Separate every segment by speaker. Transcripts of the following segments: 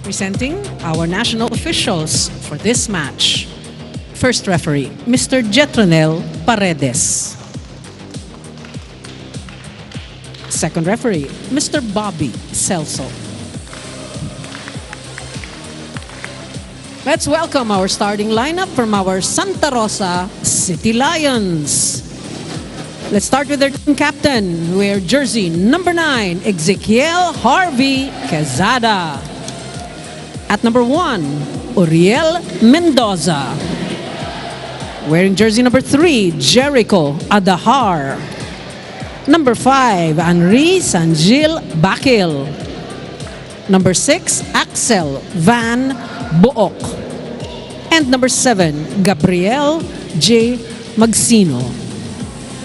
Speaker 1: Presenting our national officials for this match. First referee, Mr. Jetronel Paredes. Second referee, Mr. Bobby Celso. Let's welcome our starting lineup from our Santa Rosa City Lions. Let's start with their team captain, who wears jersey number 9, Ezekiel Harvey Quezada. At number 1, Uriel Mendoza. Wearing jersey number 3, Jericho Adahar. Number 5, Henri Sanjil Bakil. Number 6, Axel Van Book. And number 7, Gabriel J. Magsino.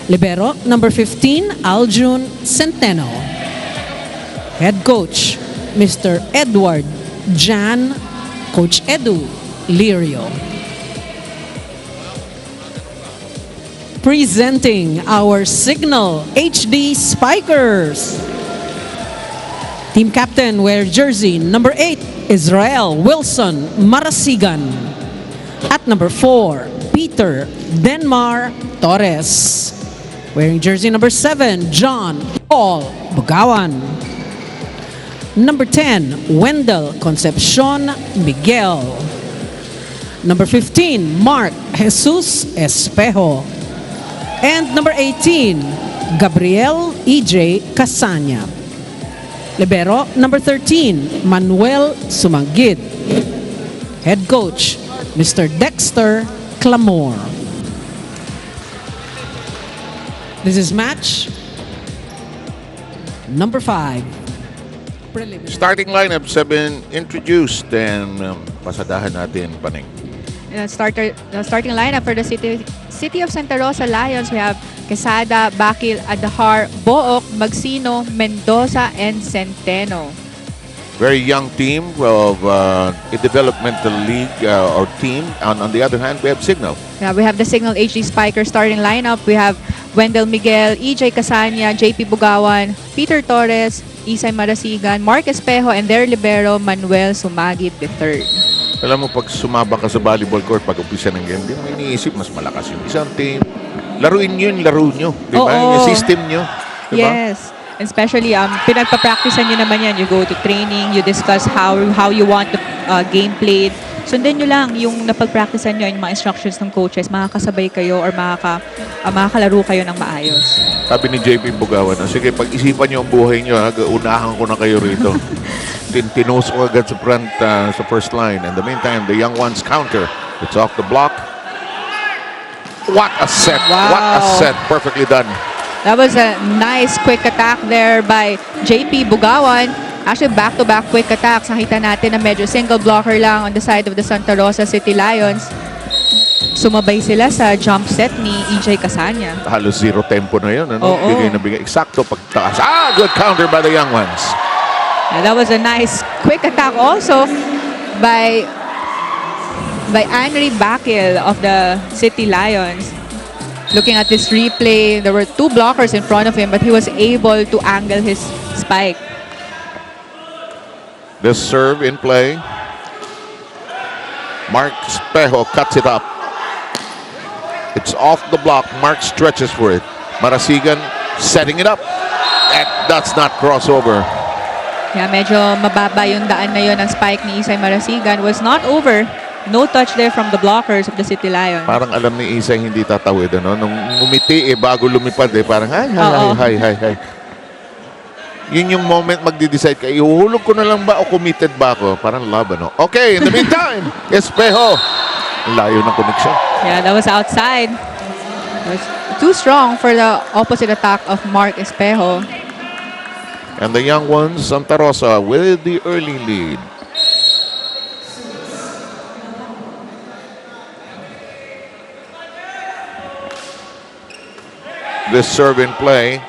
Speaker 1: Libero, number 15, Aljun Centeno. Head coach, Mr. Edward Jan, Coach Edu Lirio. Presenting our Signal HD Spikers. Team captain wears jersey number 8, Israel Wilson Marasigan. At number 4, Peter Denmar Torres. Wearing jersey number 7, John Paul Bugawan. Number 10, Wendell Concepcion Miguel. Number 15, Mark Jesus Espejo. And number 18, Gabriel E.J. Casanya. Libero, number 13, Manuel Sumangid. Head coach, Mr. Dexter Clamor. This is match number 5.
Speaker 2: Starting lineup have been introduced and pasadahan natin, Paning.
Speaker 3: Starting lineup for the City of Santa Rosa Lions, we have Quesada, Bakil, Adahar, Book, Magsino, Mendoza, and Centeno.
Speaker 2: Very young team of a developmental league or team. And on the other hand, we have Signal.
Speaker 3: Yeah, we have the Signal HD Spiker starting lineup. We have Wendell Miguel, EJ Casanya, JP Bugawan, Peter Torres, Isay Marasigan, Mark Espejo, and their libero, Manuel Sumagit III.
Speaker 2: Alam mo, pag sumabak ka sa volleyball court, pag umpisa ng game, di mo iniisip, mas malakas yung isang team. Laruin nyo yung laro nyo. Di ba? Yung system nyo. Diba?
Speaker 3: Yes. And especially, pinagpa-practicean nyo naman yan. You go to training, you discuss how you want the game played. Sundan nyo lang yung napag-practicean nyo, yung mga instructions ng coaches, makakasabay kayo or makakalaro kayo ng maayos.
Speaker 2: Sabi ni JP Bugawan, sige, pag-isipan nyo ang buhay nyo, unahan ko na kayo rito. Tinos ko agad sa front, sa first line. In the meantime, the young ones counter. It's off the block. What a set.
Speaker 3: Wow.
Speaker 2: What a set. Perfectly done.
Speaker 3: That was a nice quick attack there by JP Bugawan. Actually, back-to-back quick attacks. Nakita natin na medyo single blocker lang on the side of the Santa Rosa City Lions. Sumabay sila sa jump set ni EJ Casanya.
Speaker 2: Halos zero tempo na yun. Ano?
Speaker 3: Oo.
Speaker 2: Bigay na bigay. Eksakto pagtaas. Good counter by the young ones.
Speaker 3: Yeah, that was a nice quick attack also by Henry Bakil of the City Lions. Looking at this replay, there were 2 blockers in front of him, but he was able to angle his spike.
Speaker 2: This serve in play. Mark Espejo cuts it up. It's off the block. Mark stretches for it. Marasigan setting it up. That's not crossover.
Speaker 3: Yeah, medyo mababa yung daan na yun ng spike ni Isay Marasigan. Was not over. No touch there from the blockers of the City Lions.
Speaker 2: Parang alam ni Isay hindi tatawid. Ano? Nung umiti bago lumipad parang hi. Yun yung moment magde-decide ka, ihuhulog ko na lang ba o committed ba ako? Parang laban, no? Okay, in the meantime, Espejo. Layo ng connection.
Speaker 3: Yeah, that was outside. It was too strong for the opposite attack of Mark Espejo.
Speaker 2: And the young ones, Santa Rosa, with the early lead. This serve in play.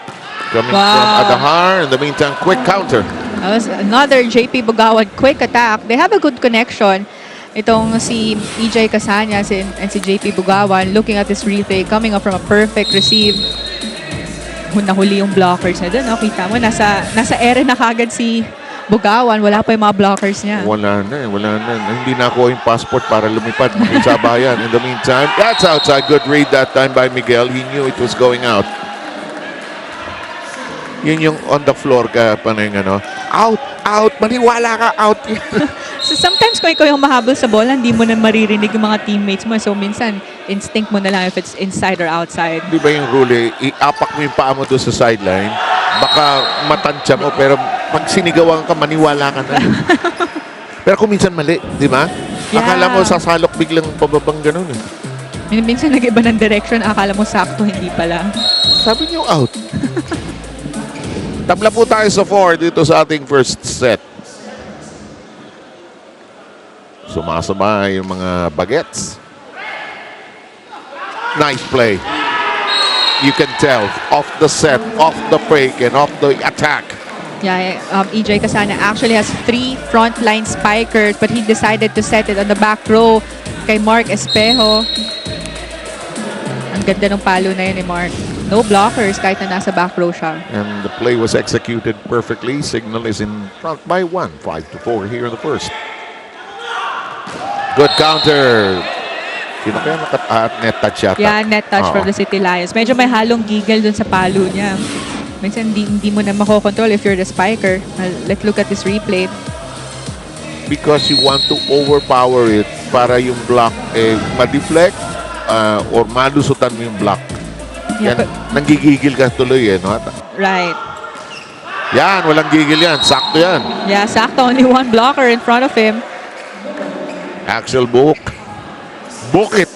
Speaker 2: Coming from Adahar. In the meantime, quick counter.
Speaker 3: That was another JP Bugawan quick attack. They have a good connection. Itong si EJ Casanya and si JP Bugawan, looking at this replay, coming up from a perfect receive. Nahuli yung blockers na doon. No? Kita mo, nasa ere na kagad si Bugawan, wala pa yung mga blockers niya.
Speaker 2: Wala na. Hindi nakuha yung passport para lumipad sa bayan. In the meantime, that's outside. Good read that time by Miguel. He knew it was going out. Yun yung on the floor ka pa na yung out, maniwala ka, out.
Speaker 3: So sometimes kung ikaw yung mahabol sa bola, hindi mo na maririnig yung mga teammates mo. So minsan, instinct mo na lang if it's inside or outside.
Speaker 2: Di ba yung rule, iapak mo yung paa mo doon sa sideline, baka matansya mo, pero pag sinigawan ka, maniwala ka na. Pero kung minsan mali, di ba?
Speaker 3: Yeah.
Speaker 2: Akala mo sasalok biglang pababang ganun.
Speaker 3: Minsan nag-iba ng direction, akala mo sakto, hindi pala.
Speaker 2: Sabi niyo out. Tabla po tayo sa 4 dito sa ating first set. Sumasabay yung mga bagets. Nice play. You can tell, off the set, off the break, and off the attack.
Speaker 3: Yeah, EJ Casana actually has 3 frontline spikers, but he decided to set it on the back row kay Mark Espejo. Ang ganda ng palo na yun ni Mark. No blockers kahit na nasa back row siya.
Speaker 2: And the play was executed perfectly. Signal is in front by 1, 5-4 here in the first. Good counter. Sino kaya net touch yata?
Speaker 3: Yeah, net touch from the City Lions. Medyo may halong giggle dun sa palo niya. Minsan hindi mo na makokontrol if you're the spiker. Let's look at this replay.
Speaker 2: Because you want to overpower it para yung block ma-deflect or malusutan mo yung block.
Speaker 3: Yeah,
Speaker 2: yan, nanggigigil ka tuloy no?
Speaker 3: Right.
Speaker 2: Yan, walang gigil yan. Sakto yan.
Speaker 3: Yeah, sakto. Only 1 blocker in front of him.
Speaker 2: Axel Book. Book it.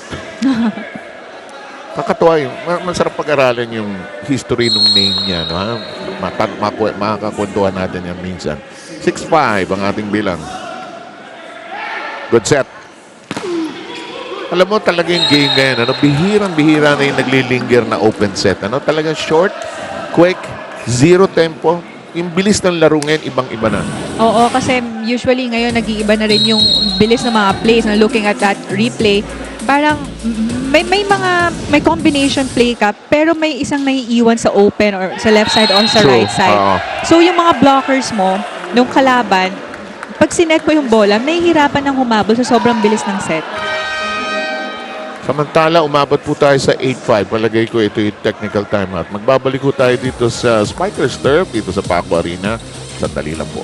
Speaker 2: Kakatuwa yung, masarap pag-aralan yung history ng name niya. No? Makakakwentuhan natin yan minsan. 6-5 ang ating bilang. Good set. Alam mo talaga yung game ngayon, bihirang-bihira na yung naglilinger na open set. Talagang short, quick, zero tempo. Yung bilis ng laro ngayon, ibang-iba na.
Speaker 3: Oo, kasi usually ngayon nag-iiba na rin yung bilis ng mga plays. Looking at that replay, parang may combination play ka, pero may isang naiiwan sa open or sa left side or sa right side. So yung mga blockers mo, nung kalaban, pag sinet mo yung bola, nahihirapan ng humabol sa sobrang bilis ng set.
Speaker 2: Samantala, umabot po tayo sa 8-5. Palagay ko ito yung technical timeout. Magbabalik po tayo dito sa Spikers Turf, dito sa Paco Arena. Sandali lang po.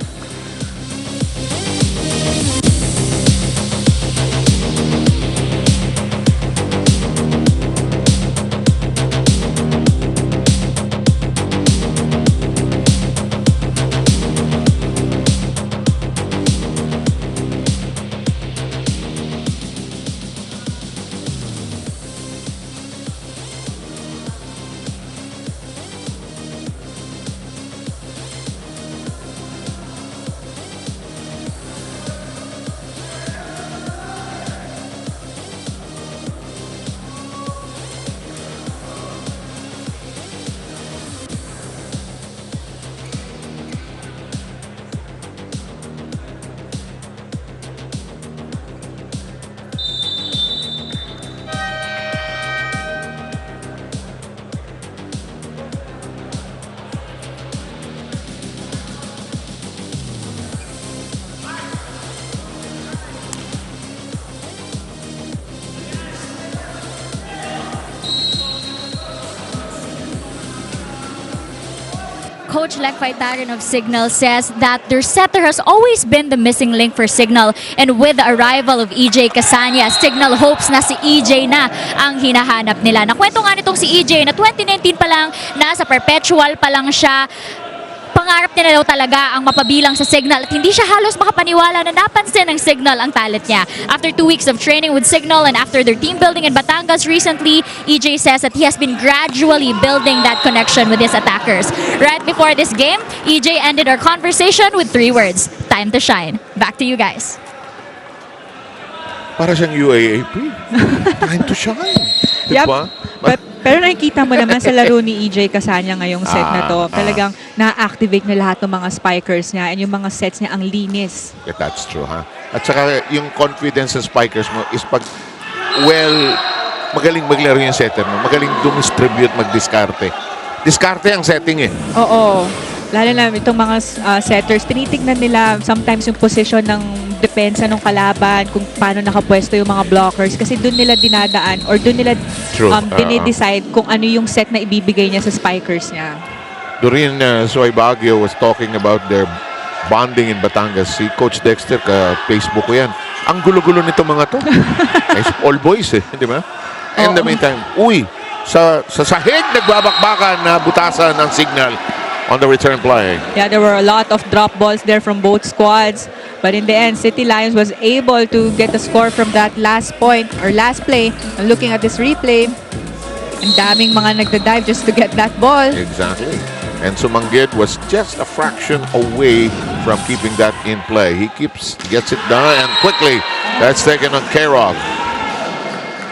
Speaker 4: Coach Lek Faitaran of Signal says that their setter has always been the missing link for Signal, and with the arrival of EJ Casania, Signal hopes na si EJ na ang hinahanap nila. Nakwento nga nitong si EJ na 2019 pa lang, nasa perpetual pa lang siya. Pangarap niya na daw talaga ang mapabilang sa Signal at hindi siya halos makapaniwala na napansin ng Signal ang talent niya. After 2 weeks of training with Signal and after their team building in Batangas recently, EJ says that he has been gradually building that connection with his attackers. Right before this game, EJ ended our conversation with 3 words: time to shine. Back to you guys.
Speaker 2: Para siyang UAAP. Time to shine. Diba?
Speaker 3: Pero nakikita mo naman sa laro ni EJ Casania ngayong set na to, talagang na-activate na lahat ng mga spikers niya and yung mga sets niya ang linis.
Speaker 2: Yeah, that's true, ha? At saka yung confidence sa spikers mo is pag, magaling maglaro yung setter mo. Magaling dumistribute, magdiskarte. Diskarte ang setting eh.
Speaker 3: Oo. Lalo na itong mga setters, tinitignan nila sometimes yung position ng depensa ng kalaban, kung paano nakapwesto yung mga blockers. Kasi doon nila dinadaan or doon nila dinidecide kung ano yung set na ibibigay niya sa spikers niya.
Speaker 2: Doreen Suaybagio was talking about their bonding in Batangas. Si Coach Dexter, Facebook ko yan. Ang gulo-gulo nito mga to. All boys di ba? In the meantime, sa sahig nagbabakbakan na butasan ng Signal on the return play.
Speaker 3: Yeah, there were a lot of drop balls there from both squads. But in the end, City Lions was able to get the score from that last point or last play. And looking at this replay, ang daming mga nagda-dive just to get that ball.
Speaker 2: Exactly. And Sumanggid was just a fraction away from keeping that in play. He gets it done, and quickly, that's taken on K-Rock.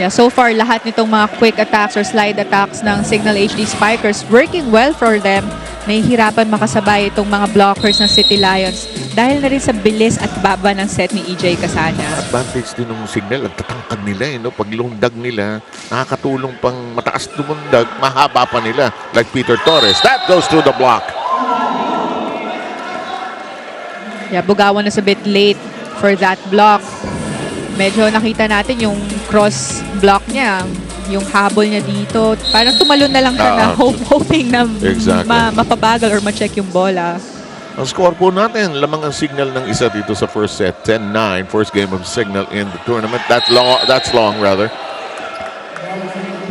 Speaker 3: Yeah, so far, lahat nitong mga quick attacks or slide attacks ng Signal HD Spikers working well for them. Nahihirapan makasabay itong mga blockers ng City Lions dahil na rin sa bilis at baba ng set ni EJ Casania.
Speaker 2: Advantage din ng Signal, ang tatangkad nila, pag lundag nila, nakakatulong pang mataas lumundag, mahaba pa nila, like Peter Torres. That goes through the block.
Speaker 3: Yeah, Bugawan is a bit late for that block. Medyo nakita natin yung cross block niya, yung habol niya dito. Parang tumalon na lang siya na hoping na mapabagal or ma-check yung bola.
Speaker 2: Ang score po natin, lamang ang Signal ng isa dito sa first set. 10-9, first game of Signal in the tournament. That's long rather.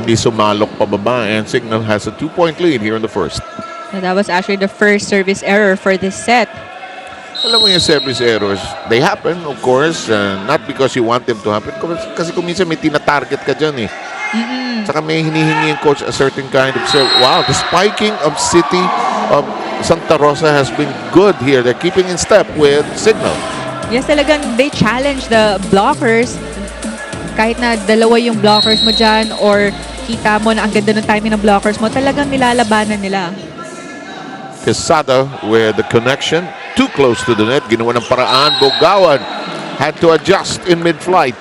Speaker 2: Hindi sumalok pababa, and Signal has a 2-point lead here in the first.
Speaker 3: And that was actually the first service error for this set.
Speaker 2: Alam mo yung service errors, they happen, of course, not because you want them to happen, kasi kung minsan may tina-target ka dyan Saka may hinihingi yung coach a certain kind of service. Wow, the spiking of City of Santa Rosa has been good here. They're keeping in step with Signal.
Speaker 3: Yes, talagang they challenge the blockers. Kahit na dalawa yung blockers mo dyan or kita mo na ang ganda ng timing ng blockers mo, talagang nilalabanan nila.
Speaker 2: Quesada with the connection. Too close to the net. Ginawa ng paraan. Bugawan had to adjust in mid-flight.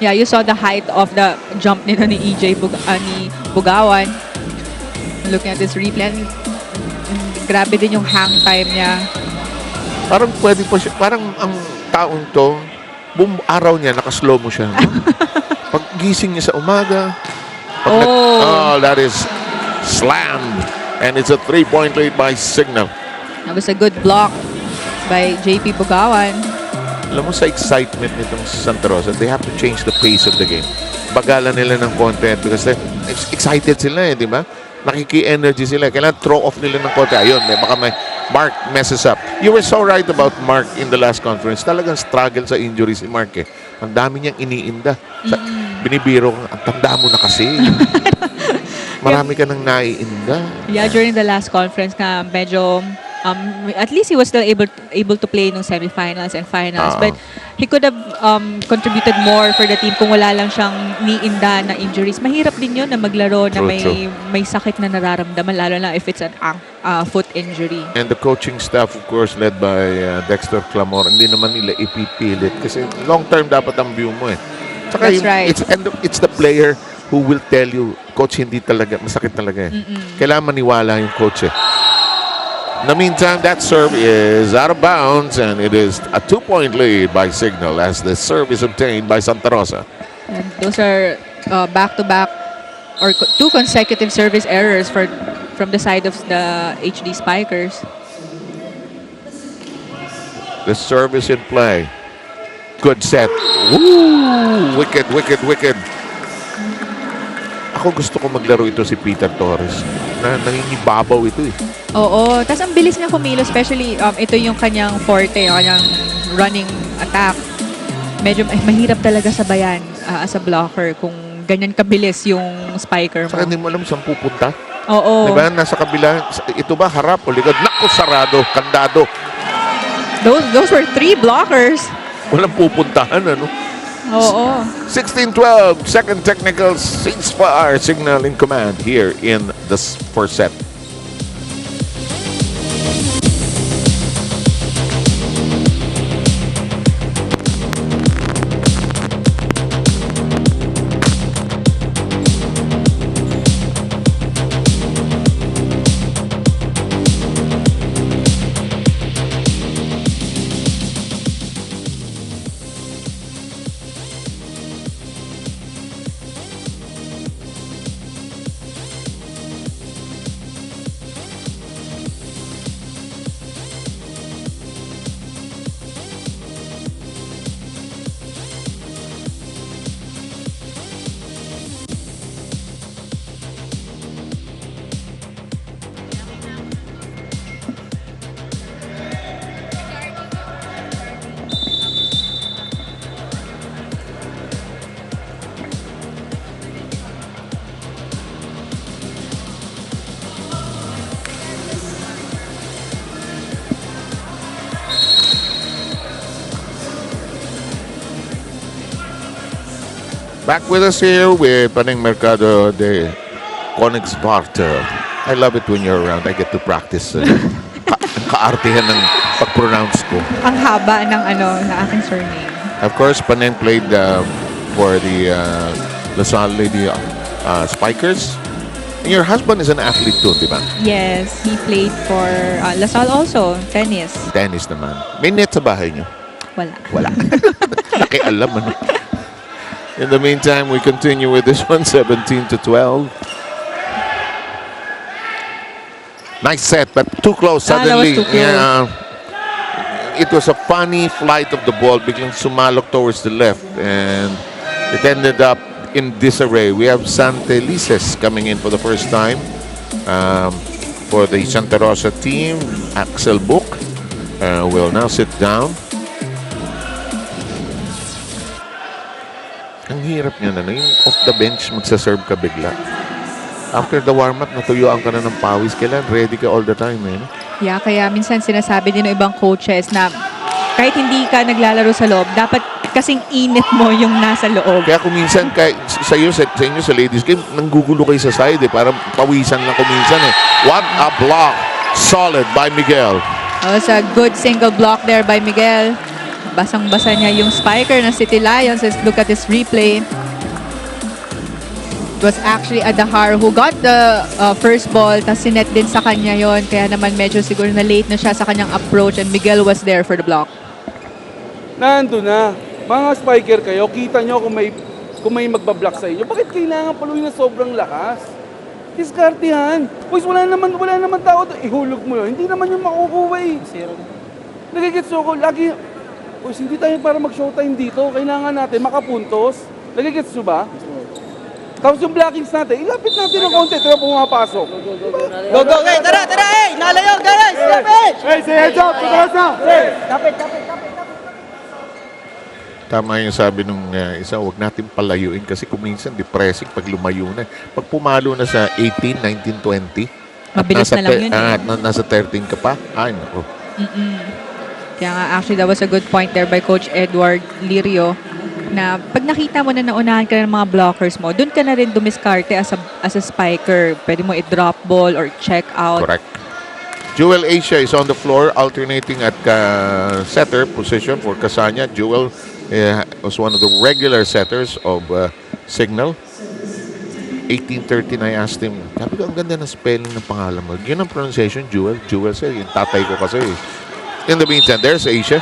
Speaker 3: Yeah, you saw the height of the jump nito ni EJ ni Bugawan. Looking at this replay, grabe din yung hang time niya.
Speaker 2: Parang pwede pa siya. Parang ang taong to, buong araw niya, nakaslow mo siya. Pag gising niya sa umaga, that is slammed. And it's a 3-point lead by Signal.
Speaker 3: That was a good block by JP Bugawan.
Speaker 2: Alam mo, sa excitement nitong Santa Rosa, they have to change the pace of the game. Bagalan nila ng content because excited sila di ba? Nakiki-energy sila. Kailangan throw off nila ng konti. Ayun, baka may Mark messes up. You were so right about Mark in the last conference. Talagang struggle sa injury si Mark Ang dami niyang iniinda. Binibiro, ang tanda mo na kasi. Marami ka nang naiinda.
Speaker 3: Yeah, during the last conference medyo at least he was still able to play nung semifinals and finals. But he could have contributed more for the team kung wala lang siyang niinda na injuries. Mahirap din yun na maglaro na may sakit na nararamdaman, lalo na if it's an foot injury. And
Speaker 2: the coaching staff, of course, led by Dexter Clamor, hindi naman nila ipipilit kasi long-term dapat ang view mo Saka
Speaker 3: that's right.
Speaker 2: It's the player who will tell you, coach, hindi talaga, masakit talaga Kailangan maniwala yung coach In the meantime, that serve is out of bounds, and it is a 2-point lead by Signal as the serve is obtained by Santa Rosa.
Speaker 3: And those are back-to-back or two consecutive service errors from the side of the HD Spikers.
Speaker 2: The serve is in play. Good set. Woo! Wicked, wicked, wicked. Ako gusto ko maglaro ito si Peter Torres. Nangingibabaw ito
Speaker 3: Oo. Tapos ang bilis niya kumilo, especially ito yung kanyang forte, yung kanyang running attack. Medyo mahirap talaga sabayan as a blocker kung ganyan kabilis yung spiker mo.
Speaker 2: Saka hindi mo alam saan pupunta.
Speaker 3: Oo.
Speaker 2: Diba? Nasa kabila. Ito ba harap o likod? Naku, sarado, kandado.
Speaker 3: Those were 3 blockers.
Speaker 2: Walang pupuntahan,
Speaker 3: Oo.
Speaker 2: 16-12, second technical ceasefire Signal in command here in the first set. Back with us here with Paneng Mercado de Koenigswarter. I love it when you're around. I get to practice kaartihan ng pag-pronounce ko.
Speaker 3: Ang haba ng na aking surname.
Speaker 2: Of course, Paneng played for the LaSalle Lady Spikers. And your husband is an athlete too, di ba?
Speaker 3: Yes, he played for LaSalle also, tennis.
Speaker 2: Tennis naman. May net sa bahay niyo?
Speaker 3: Wala.
Speaker 2: Wala. Nakialam, ano? In the meantime, we continue with this one, 17-12. Nice set, but too close suddenly.
Speaker 3: That was too close.
Speaker 2: Yeah, it was a funny flight of the ball, biglang sumalok towards the left, and it ended up in disarray. We have Santelices coming in for the first time for the Santa Rosa team. Axel Book will now sit down. Ang hirap niya na, yung off the bench, magsaserve ka bigla. After the warm-up, natuyuan ka na ng pawis. Kailan ready ka all the time, eh. No?
Speaker 3: Yeah, kaya minsan sinasabi din ng ibang coaches na kahit hindi ka naglalaro sa loob, dapat kasing init mo yung nasa loob.
Speaker 2: Kaya kung minsan, sa inyo sa ladies game, nanggugulo kayo sa side, eh. Parang pawisan lang kuminsan, eh. What a block. Solid by Miguel.
Speaker 3: That was a good single block there by Miguel. Basang-basa niya yung spiker ng City Lions. Let's look at this replay. It was actually Adahar who got the first ball, tapos sinet din sa kanya yon. Kaya naman medyo siguro na late na siya sa kanyang approach, and Miguel was there for the block.
Speaker 5: Nandun na. Mga spiker kayo, kita nyo kung may magbablock sa inyo. Bakit kailangan paluin na sobrang lakas? Diskartihan. Boys, wala naman tao to. Ihulog mo yun. Hindi naman yung makukuha eh. Nagigits ako. Lagi, boys, hindi tayo para mag-showtime dito. Kailangan natin makapuntos. Nagigits nyo ba? Tapos yung blockings natin, ilapit natin ng konti. Ito yung pumapasok.
Speaker 6: Go, go, hey, tara, hey! Nalayo, guys! Stop it!
Speaker 5: Hey, say heads up! Pagkas na!
Speaker 6: Stop it!
Speaker 2: Tama yung sabi nung isa, huwag natin palayuin kasi kung minsan depressing pag lumayo na. Pag pumalo na sa 18, 19, 20,
Speaker 3: Mabilis na lang yun,
Speaker 2: at nasa 13 ka pa, ay nako.
Speaker 3: Kaya nga, actually, that was a good point there by Coach Edward Lirio, na pag nakita mo na naunahan ka ng mga blockers mo, dun ka na rin dumiskarte as a spiker. Pwede mo i-drop ball or check out.
Speaker 2: Correct. Jewel Asia is on the floor, alternating at setter position for Casanya. Jewel was one of the regular setters of Signal. 1813, I asked him, sabi ko, ang ganda ng spelling ng pangalan mo. Yun ang pronunciation, Jewel. Jewel sir, yung tatay ko kasi. In the meantime, there's Asia.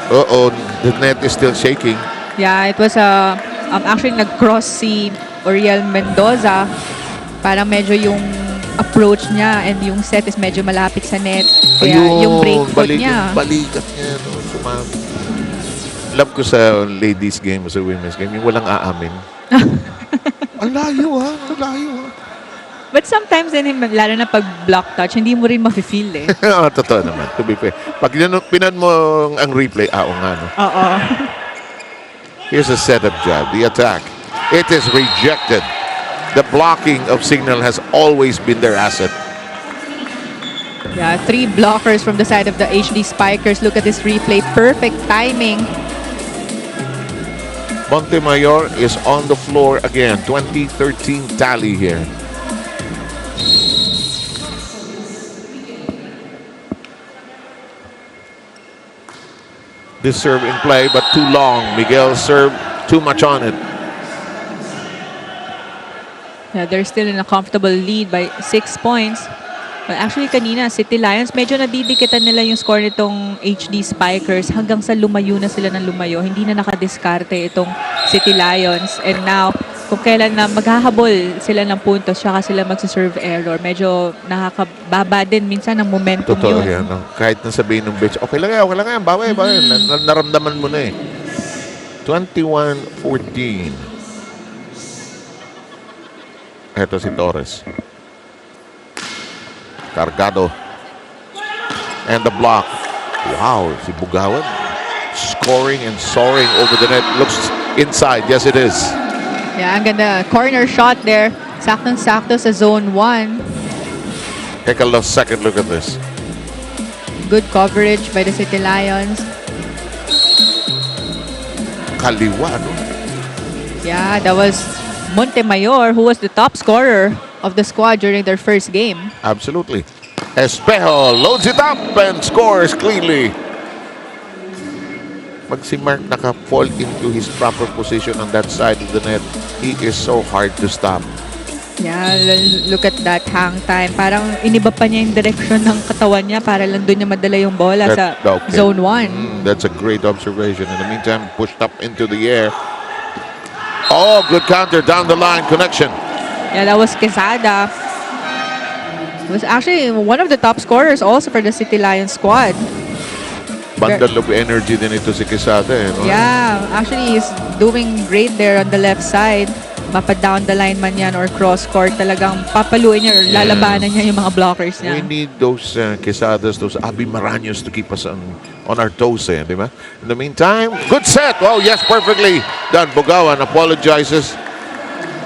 Speaker 2: Uh-oh, the net is still shaking.
Speaker 3: Yeah, it was actually nag-cross si Oriel Mendoza. Parang medyo yung approach niya and yung set is medyo malapit sa net. Kaya yung break foot niya.
Speaker 2: Balikat niya. No, love ko sa ladies game o sa women's game, yung walang aamin. Ang layo ha. Ang layo ha.
Speaker 3: But sometimes din, lalo na pag block touch, hindi mo rin mafe-feel eh.
Speaker 2: Totoo naman. To be fair. Pag pinan mo ang replay, oo nga, no?
Speaker 3: Oo.
Speaker 2: Here's a setup job. The attack. It is rejected. The blocking of Signal has always been their asset.
Speaker 3: Yeah, 3 blockers from the side of the HD Spikers. Look at this replay. Perfect timing.
Speaker 2: Montemayor is on the floor again. 2013 tally here. This serve in play, but too long. Miguel served too much on it.
Speaker 3: Yeah, they're still in a comfortable lead by 6 points. But actually kanina, City Lions, medyo nadidikitan nila yung score nitong HD Spikers hanggang sa lumayo na sila ng lumayo. Hindi na nakadiskarte itong City Lions. And now, kung kailan na maghahabol sila ng puntos, saka sila magsaserve error. Medyo nakakababa din minsan ng momentum
Speaker 2: Totoo
Speaker 3: yun.
Speaker 2: yan. No? Kahit na sabihin ng bench, okay lang yan. Baway. Naramdaman mo na eh. 21-14. Ito si Torres. Cargado. And the block. Wow, si Bugawan. Scoring and soaring over the net. Looks inside. Yes, it is.
Speaker 3: Yeah, ang ganda. Corner shot there. Saktong-sakto sa zone 1.
Speaker 2: Take a second look at this.
Speaker 3: Good coverage by the City Lions.
Speaker 2: kaliwa, no?
Speaker 3: Yeah, that was Montemayor, who was the top scorer of the squad during their first game.
Speaker 2: Absolutely. Espejo loads it up and scores cleanly. Pag si Mark naka-fall into his proper position on that side of the net, he is so hard to stop.
Speaker 3: Yeah, look at that hang time. Parang iniba pa niya yung direction ng katawan niya para lang doon niya madala yung bola sa
Speaker 2: Okay.
Speaker 3: zone 1.
Speaker 2: That's a great observation. In the meantime, pushed up into the air. Oh, good counter down the line connection.
Speaker 3: Yeah, that was Quesada. Was actually one of the top scorers also for the City Lions squad.
Speaker 2: Bundle of energy din ito si Quesada. Eh, no?
Speaker 3: Yeah, actually he's doing great there on the left side. Mapa down the line man yan or cross court, talagang papaluin niya or lalabanan niya yung mga blockers niya.
Speaker 2: We need those Quesadas, those Abi Maraños to keep us on our toes, di ba? In the meantime, good set. Oh, yes, perfectly done. Bugawan apologizes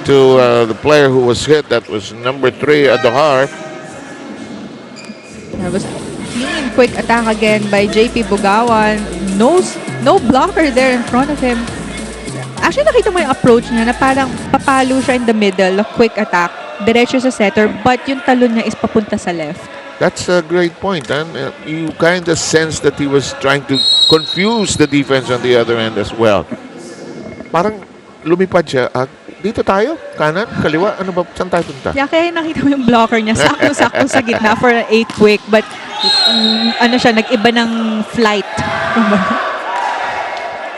Speaker 2: to the player who was hit. That was number 3 at the heart.
Speaker 3: That was clean, quick attack again by JP Bugawan. No blocker there in front of him. Actually, nakita mo yung approach niya na parang papalo siya in the middle, a quick attack, diretso sa setter, but yung talon niya is papunta sa left.
Speaker 2: That's a great point. And you kind of sense that he was trying to confuse the defense on the other end as well. Parang lumipad siya. Dito tayo? Kanan? Kaliwa? Ano ba? Saan tayo punta?
Speaker 3: Yeah, kaya nakita mo yung blocker niya, sakto-sakto sa gitna for an 8 quick, but ano siya, nag-iba ng flight.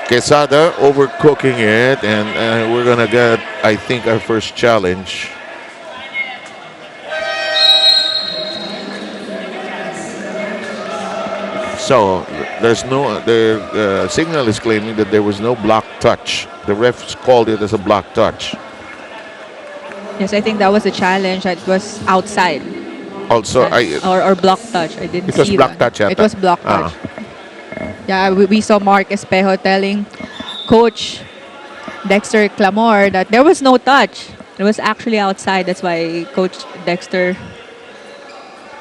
Speaker 2: Quesada overcooking it, and we're gonna get, I think, our first challenge. So there's no. The signal is claiming that there was no block touch. The refs called it as a block touch.
Speaker 3: Yes, I think that was a challenge. It was outside.
Speaker 2: Also,
Speaker 3: or block touch. I didn't
Speaker 2: it was
Speaker 3: see
Speaker 2: block
Speaker 3: that.
Speaker 2: touch.
Speaker 3: It was block touch. Yeah, we saw Mark Espejo telling Coach Dexter Clamor that there was no touch. It was actually outside. That's why Coach Dexter...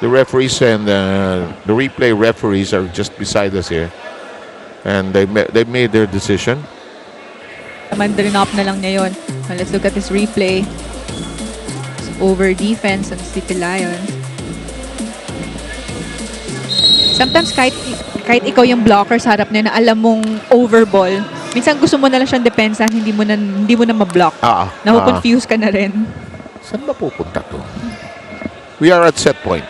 Speaker 2: The referees and the replay referees are just beside us here. And they made their decision.
Speaker 3: Mandarin up na lang niya yun. Let's look at this replay. It's over defense ng City Lions. Sometimes kahit ikaw yung blocker sa harap niya na alam mong overball, minsan gusto mo na lang siyang depensa, hindi mo na ma-block. Naku-confuse ka na rin.
Speaker 2: Saan ba pupunta to? We are at set point.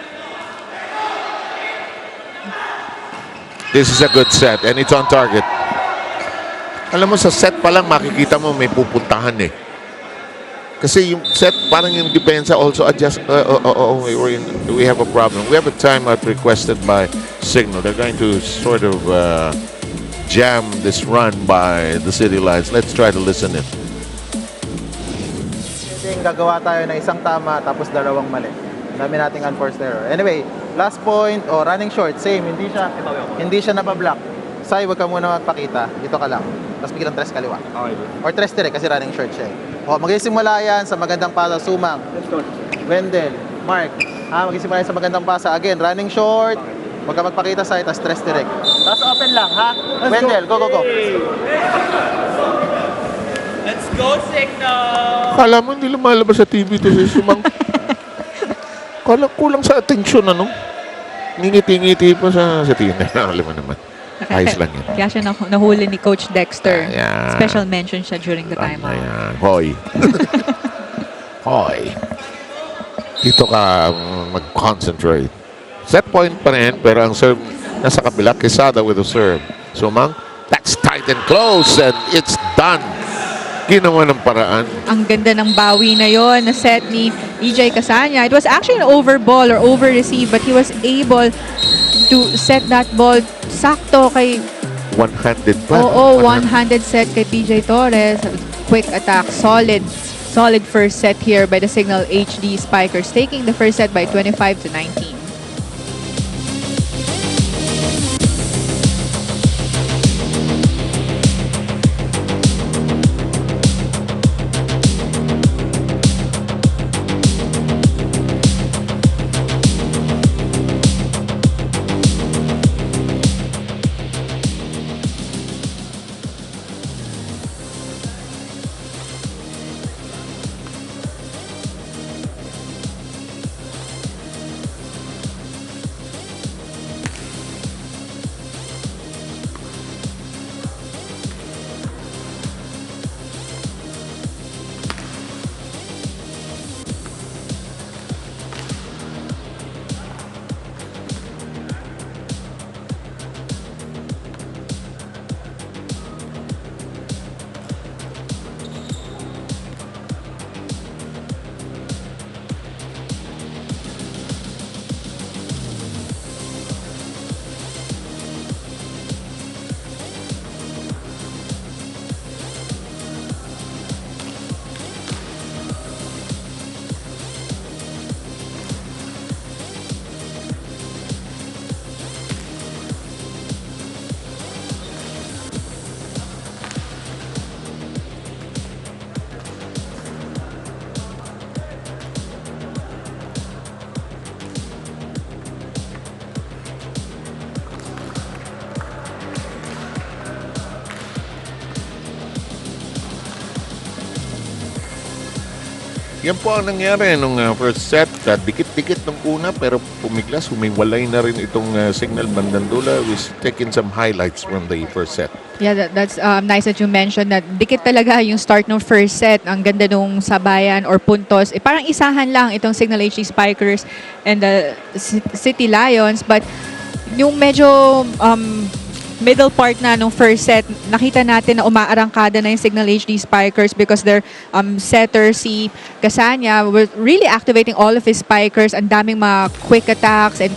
Speaker 2: This is a good set and it's on target. Alam mo, sa set pa lang makikita mo may pupuntahan eh. Kasi yung set, parang yung depensa also adjust. We have a problem. We have a timeout requested by Signal. They're going to sort of jam this run by the City Lions. Let's try to listen in.
Speaker 7: Gagawa tayo na isang tama tapos dalawang mali. Dami nating unforced error. Anyway, last point, running short, same. Hindi siya napablock. Sai, wag ka muna magpakita. Dito ka lang. Tapos biglang tres kaliwa. Okay. Or tres direct kasi running short siya. Magsisimula yan sa magandang pasa. Sumang. Wendell. Mark. Magsisimula yan sa magandang pasa. Again, running short. Wag ka magpakita sa tapos tres direct. Tapos open lang, ha? Wendell, go.
Speaker 6: Let's go, Signal!
Speaker 2: Kala mo hindi lumalabas sa TV to si Sumang. Kala kulang sa atensyon, ano? Ngingiti-ngiti pa sa TV. Alam mo naman. Ayos lang yan.
Speaker 3: Kaya siya nahuli ni Coach Dexter.
Speaker 2: Ayan.
Speaker 3: Special mention siya during the timeout.
Speaker 2: Ayan. Hoy. Hoy. Dito ka mag-concentrate. Set point pa rin, pero ang serve nasa kabila. Quesada with the serve. Sumang, that's tight and close, and it's done. Ginawa ng paraan.
Speaker 3: Ang ganda ng bawi na yon na set ni EJ Casania. It was actually an over ball or over receive, but he was able to set that ball sakto kay...
Speaker 2: One-handed pa.
Speaker 3: Oo, one-handed set kay PJ Torres. Quick attack. Solid first set here by the Signal HD Spikers, taking the first set by 25-19.
Speaker 2: Yan po ang nangyari nung first set. Dikit-dikit nung una pero pumiglas, humiwalay na rin itong Signal Bandandula. We've taken some highlights from the first set.
Speaker 3: Yeah, that's nice that you mentioned that dikit talaga yung start ng first set. Ang ganda nung sabayan or puntos. Parang isahan lang itong Signal HD Spikers and the City Lions. But yung medyo middle part na nung first set, nakita natin na umaarangkada na yung Signal HD Spikers because their setter, si Casania, was really activating all of his spikers. Ang daming mga quick attacks and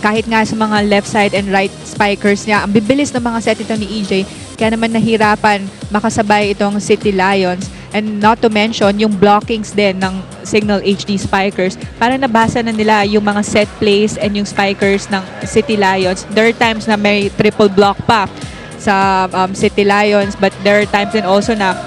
Speaker 3: kahit nga sa mga left side and right spikers niya, ang bibilis ng mga set ito ni EJ. Kaya naman nahirapan makasabay itong City Lions. And not to mention, yung blockings din ng Signal HD Spikers. Para nabasa na nila yung mga set plays and yung spikers ng City Lions. There are times na may triple block pa sa City Lions. But there are times din also na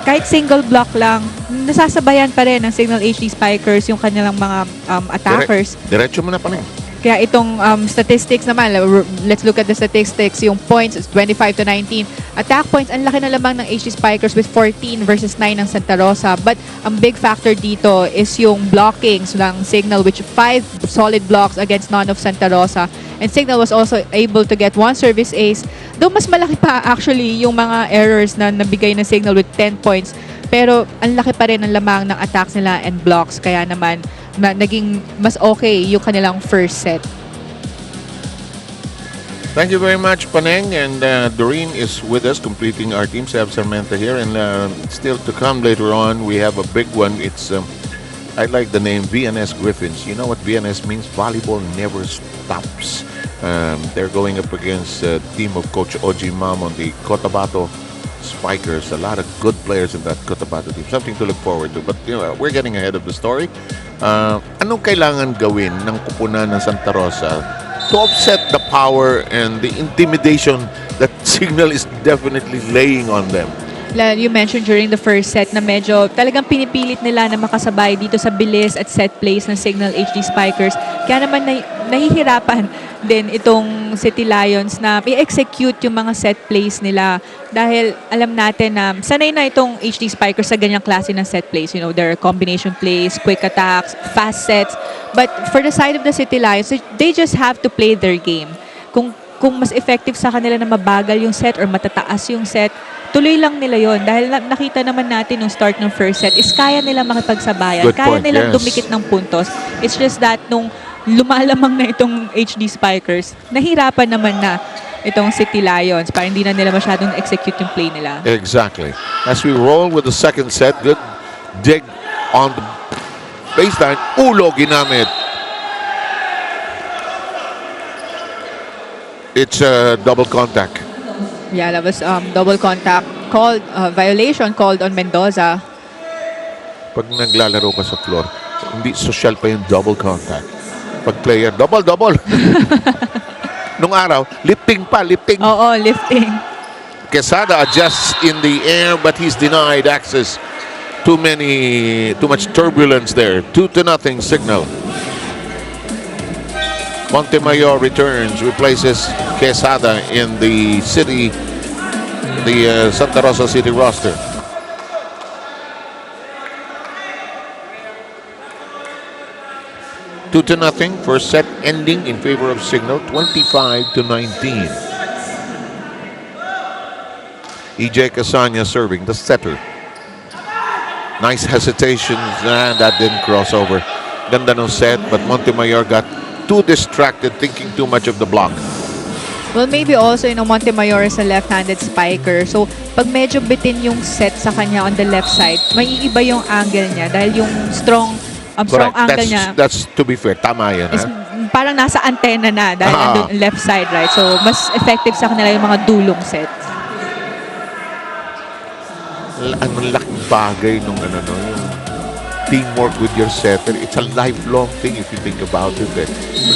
Speaker 3: kahit single block lang, nasasabayan pa rin ng Signal HD Spikers yung kanilang mga attackers.
Speaker 2: Diretso mo na pa rin.
Speaker 3: Kaya itong statistics naman, let's look at the statistics. Yung points is 25-19. Attack points, ang laki na lamang ng HD Spikers with 14 versus 9 ng Santa Rosa. But ang big factor dito is yung blockings ng Signal, which 5 solid blocks against none of Santa Rosa. And Signal was also able to get 1 service ace. Though mas malaki pa actually yung mga errors na nabigay ng Signal with 10 points. Pero ang laki pa rin ng lamang ng attacks nila and blocks. Kaya naman, naging mas okay yung kanilang first set.
Speaker 2: Thank you very much, Paneng. And Doreen is with us, completing our team. Seb Sarmenta here. And still to come later on, we have a big one. It's, I like the name VNS Griffins. You know what VNS means? Volleyball never stops. They're going up against a team of Coach Oji Mam on the Cotabato Spikers. A lot of good players in that Cotabato team. Something to look forward to. But you know, we're getting ahead of the story. Anong kailangan gawin ng kupunan ng Santa Rosa to offset the power and the intimidation that Signal is definitely laying on them?
Speaker 3: You mentioned during the first set na medyo talagang pinipilit nila na makasabay dito sa bilis at set plays ng Signal HD Spikers. Kaya naman nahihirapan din itong City Lions na i-execute yung mga set plays nila. Dahil alam natin na sanay na itong HD Spikers sa ganyang klase ng set plays. You know, there are combination plays, quick attacks, fast sets. But for the side of the City Lions, they just have to play their game. Kung mas effective sa kanila na mabagal yung set or matataas yung set, tuloy lang nila yon. Dahil nakita naman natin nung start ng first set is kaya nilang makipagsabayan. Kaya nilang dumikit ng puntos. It's just that nung lumalamang na itong HD Spikers, nahirapan naman na itong City Lions para hindi na nila masyadong execute yung play nila.
Speaker 2: Exactly. As we roll with the second set, good dig on the baseline. Ulo ginamit. It's a double contact.
Speaker 3: Yeah, that was double contact called, violation called on Mendoza.
Speaker 2: Pag naglalaro ka sa floor, hindi social pa yung double contact. Pag player, double. Nung araw, lifting pa.
Speaker 3: Oo, lifting.
Speaker 2: Quesada adjusts in the air but he's denied access. Too much turbulence there. 2-0 Signal. Montemayor returns, replaces Quesada in the Santa Rosa City roster. Two to nothing. First set ending in favor of Signal, 25-19. EJ Casania serving, the setter. Nice hesitations, and that didn't cross over. Ganda ng set, but Montemayor got too distracted, thinking too much of the block.
Speaker 3: Well, maybe also, you know, Montemayor is a left-handed spiker. So, pag medyo bitin yung set sa kanya on the left side, maiiba yung angle niya dahil yung strong angle niya.
Speaker 2: That's to be fair. Tama yan.
Speaker 3: Parang nasa antena na dahil nandun left side, right? So, mas effective sa kanila yung mga dulong sets.
Speaker 2: Ang laking bagay nung yung teamwork with your setter. It's a lifelong thing if you think about it.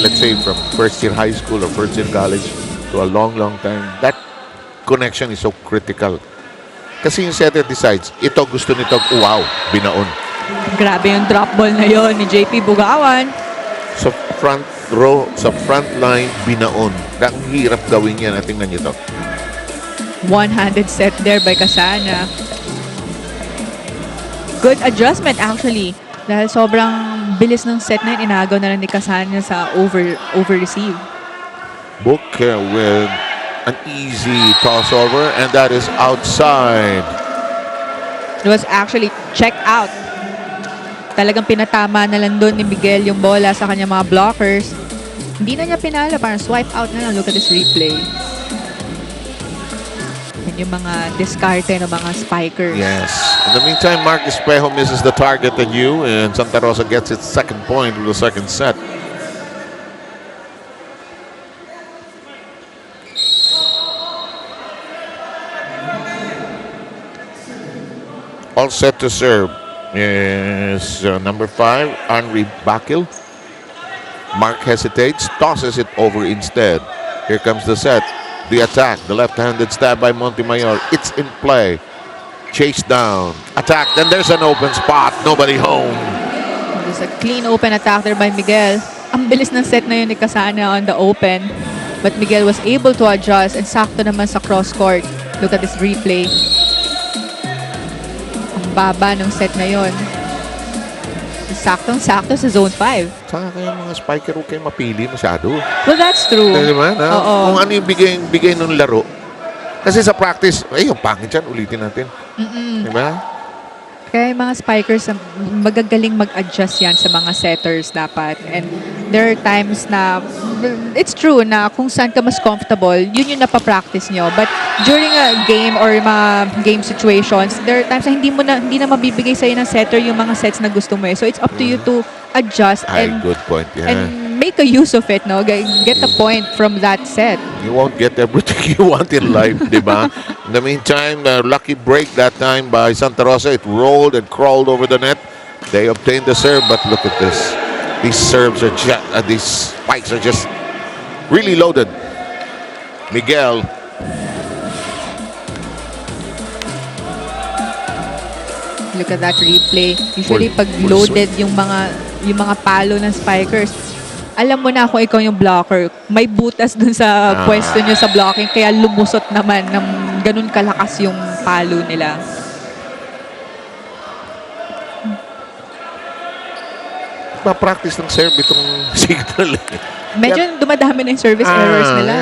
Speaker 2: Let's say from first year high school or first year college to a long time. That connection is so critical. Kasi yung setter decides, ito gusto nito, wow, binaon.
Speaker 3: Grabe yung drop ball na yon ni JP Bugawan.
Speaker 2: Sa front row, sa front line, binaon. Ang hirap gawin yan. Tingnan nyo to.
Speaker 3: One-handed set there by Casana. Good adjustment actually Dahil sobrang bilis ng set na yun, inagaw na lang ni Casania sa over-receive.
Speaker 2: Book with an easy toss over, and that is outside.
Speaker 3: It was actually check out. Talagang pinatama na lang doon ni Miguel yung bola sa kanyang mga blockers. Hindi na niya pinala, parang swipe out na lang. Look at this replay. Yan yung mga diskarte ng mga spikers.
Speaker 2: Yes. In the meantime, Marcus Espejo misses the target at you, and Santa Rosa gets its second point of the second set. All set to serve is number 5, Henry Bakil. Mark hesitates, tosses it over instead. Here comes the set. The attack, the left-handed stab by Montemayor. It's in play. Chase down. Attack, then there's an open spot. Nobody home.
Speaker 3: There's a clean open attack there by Miguel. Ang bilis ng set na yun ni Casania on the open. But Miguel was able to adjust and sakto naman sa cross-court. Look at this replay. Baba ng set na yon. Saktong-sakto sa zone 5.
Speaker 2: Saka kaya mga spiker huwag kayong mapili masyado.
Speaker 3: Well, that's true.
Speaker 2: Diba?
Speaker 3: Oo.
Speaker 2: Kung ano yung bigay ng laro. Kasi sa practice, yung pangit yan, ulitin natin. Diba?
Speaker 3: Kaya yung mga spikers, magagaling mag-adjust yan sa mga setters dapat. And there are times na, it's true na kung saan ka mas comfortable, yun yung napapractice nyo. But during a game or mga game situations, there are times na hindi na mabibigay sa'yo ng setter yung mga sets na gusto mo. So it's up to you to adjust and
Speaker 2: Good point. Yeah.
Speaker 3: and make a use of it, no? Get the point from that set.
Speaker 2: You won't get everything you want in life, diba? In the meantime, lucky break that time by Santa Rosa. It rolled and crawled over the net. They obtained the serve, but look at this. These serves are these spikes are just really loaded. Miguel.
Speaker 3: Look at that replay. Usually,
Speaker 2: Full
Speaker 3: pag loaded yung mga palo ng spikers, alam mo na kung ikaw yung blocker, may butas dun sa pwesto nyo sa blocking, kaya lumusot naman ng ganun kalakas yung palo nila.
Speaker 2: Ma-practice ng serve itong signal.
Speaker 3: Medyo dumadami na yung service errors nila.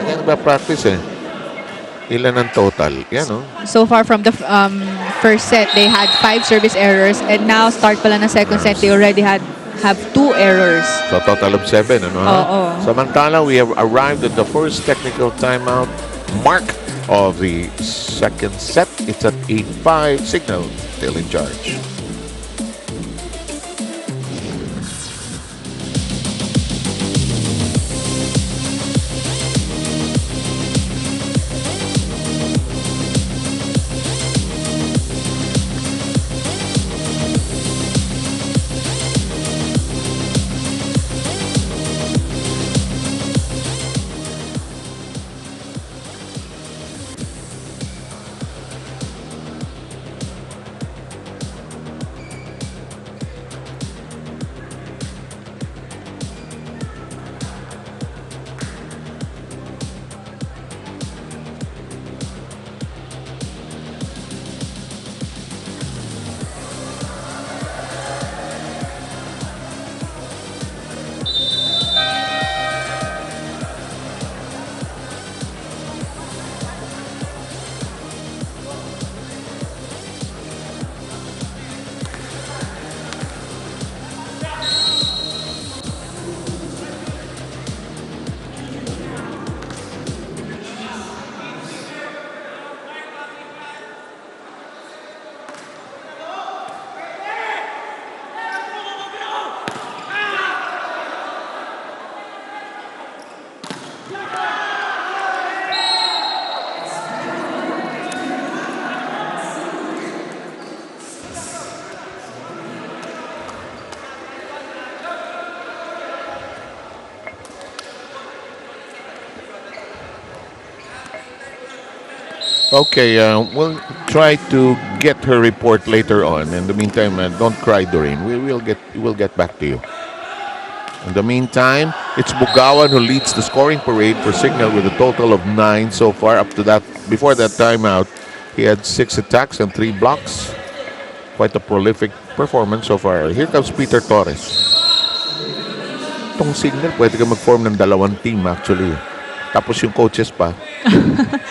Speaker 2: Yan ba-practice eh. Ilan ang total? Yan, no?
Speaker 3: So far from the first set, they had 5 service errors, and now start pala ng second set, they already have 2 errors.
Speaker 2: So total of 7, ano?
Speaker 3: Oo.
Speaker 2: Samantala, we have arrived at the first technical timeout mark of the second set. It's at 8-5. Signal still in charge. Okay, we'll try to get her report later on. In the meantime, don't cry, Doreen. We'll get back to you. In the meantime, it's Bugawan who leads the scoring parade for Signal with a total of 9 so far. Up to that, before that timeout, he had 6 attacks and 3 blocks. Quite a prolific performance so far. Here comes Peter Torres. Itong Signal, pwede ka mag-form ng dalawang team actually. Tapos yung coaches pa.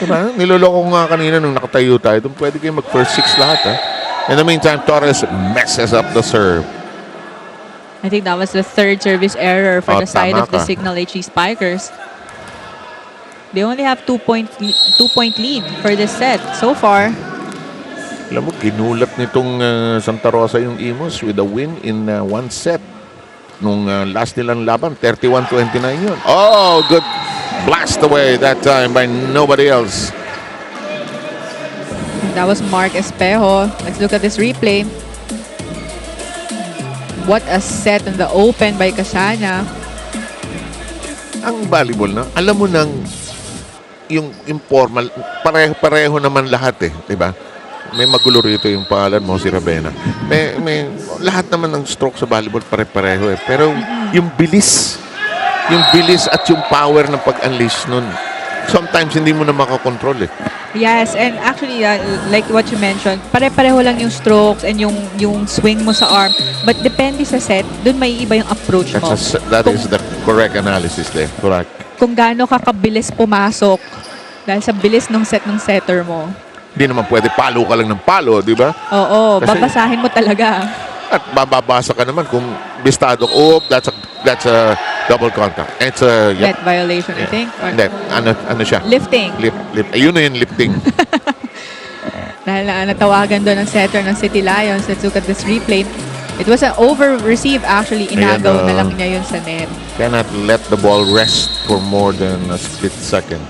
Speaker 2: Diba? Niloloko ko nga kanina nung nakatayo tayo. Doon pwede kayo mag-first 6 lahat. In the meantime, Torres messes up the serve.
Speaker 3: I think that was the third service error for the side
Speaker 2: tama
Speaker 3: of the
Speaker 2: ka.
Speaker 3: Signal HD Spikers. They only have 2-point lead for this set so far.
Speaker 2: Alam mo, ginulat nitong Santa Rosa yung Imos with a win in one set. Nung last nilang laban, 31-29 yun. Oh, good blast away that time by nobody else.
Speaker 3: That was Mark Espejo. Let's look at this replay. What a set in the open by Kasana.
Speaker 2: Ang volleyball na, alam mo nang yung informal, pareho naman lahat diba? May magulo rito yung pangalan mo, si Ravena. May lahat naman ng stroke sa volleyball pare-pareho Pero yung bilis at yung power ng pag-unleash nun, sometimes hindi mo na makakontrol
Speaker 3: Yes, and actually, like what you mentioned, pare-pareho lang yung strokes and yung swing mo sa arm. But depende sa set, dun may iba yung approach mo.
Speaker 2: That is the correct analysis there. Correct.
Speaker 3: Kung gaano ka kabilis pumasok dahil sa bilis ng set ng setter mo.
Speaker 2: Hindi naman pwede palo ka lang ng palo, di ba?
Speaker 3: Oo,
Speaker 2: Kasi-
Speaker 3: babasahin mo talaga.
Speaker 2: At bababasa ka naman kung bistado. That's a double contact. It's a
Speaker 3: Net violation, I think. Or
Speaker 2: Hindi, ano siya?
Speaker 3: lifting.
Speaker 2: Lift. Ayun na yung lifting.
Speaker 3: Dahil natawagan doon ng setter ng City Lions. Let's look at this replay. It was an over-receive actually. Inagaw na lang niya yun sa net.
Speaker 2: Cannot let the ball rest for more than a split second.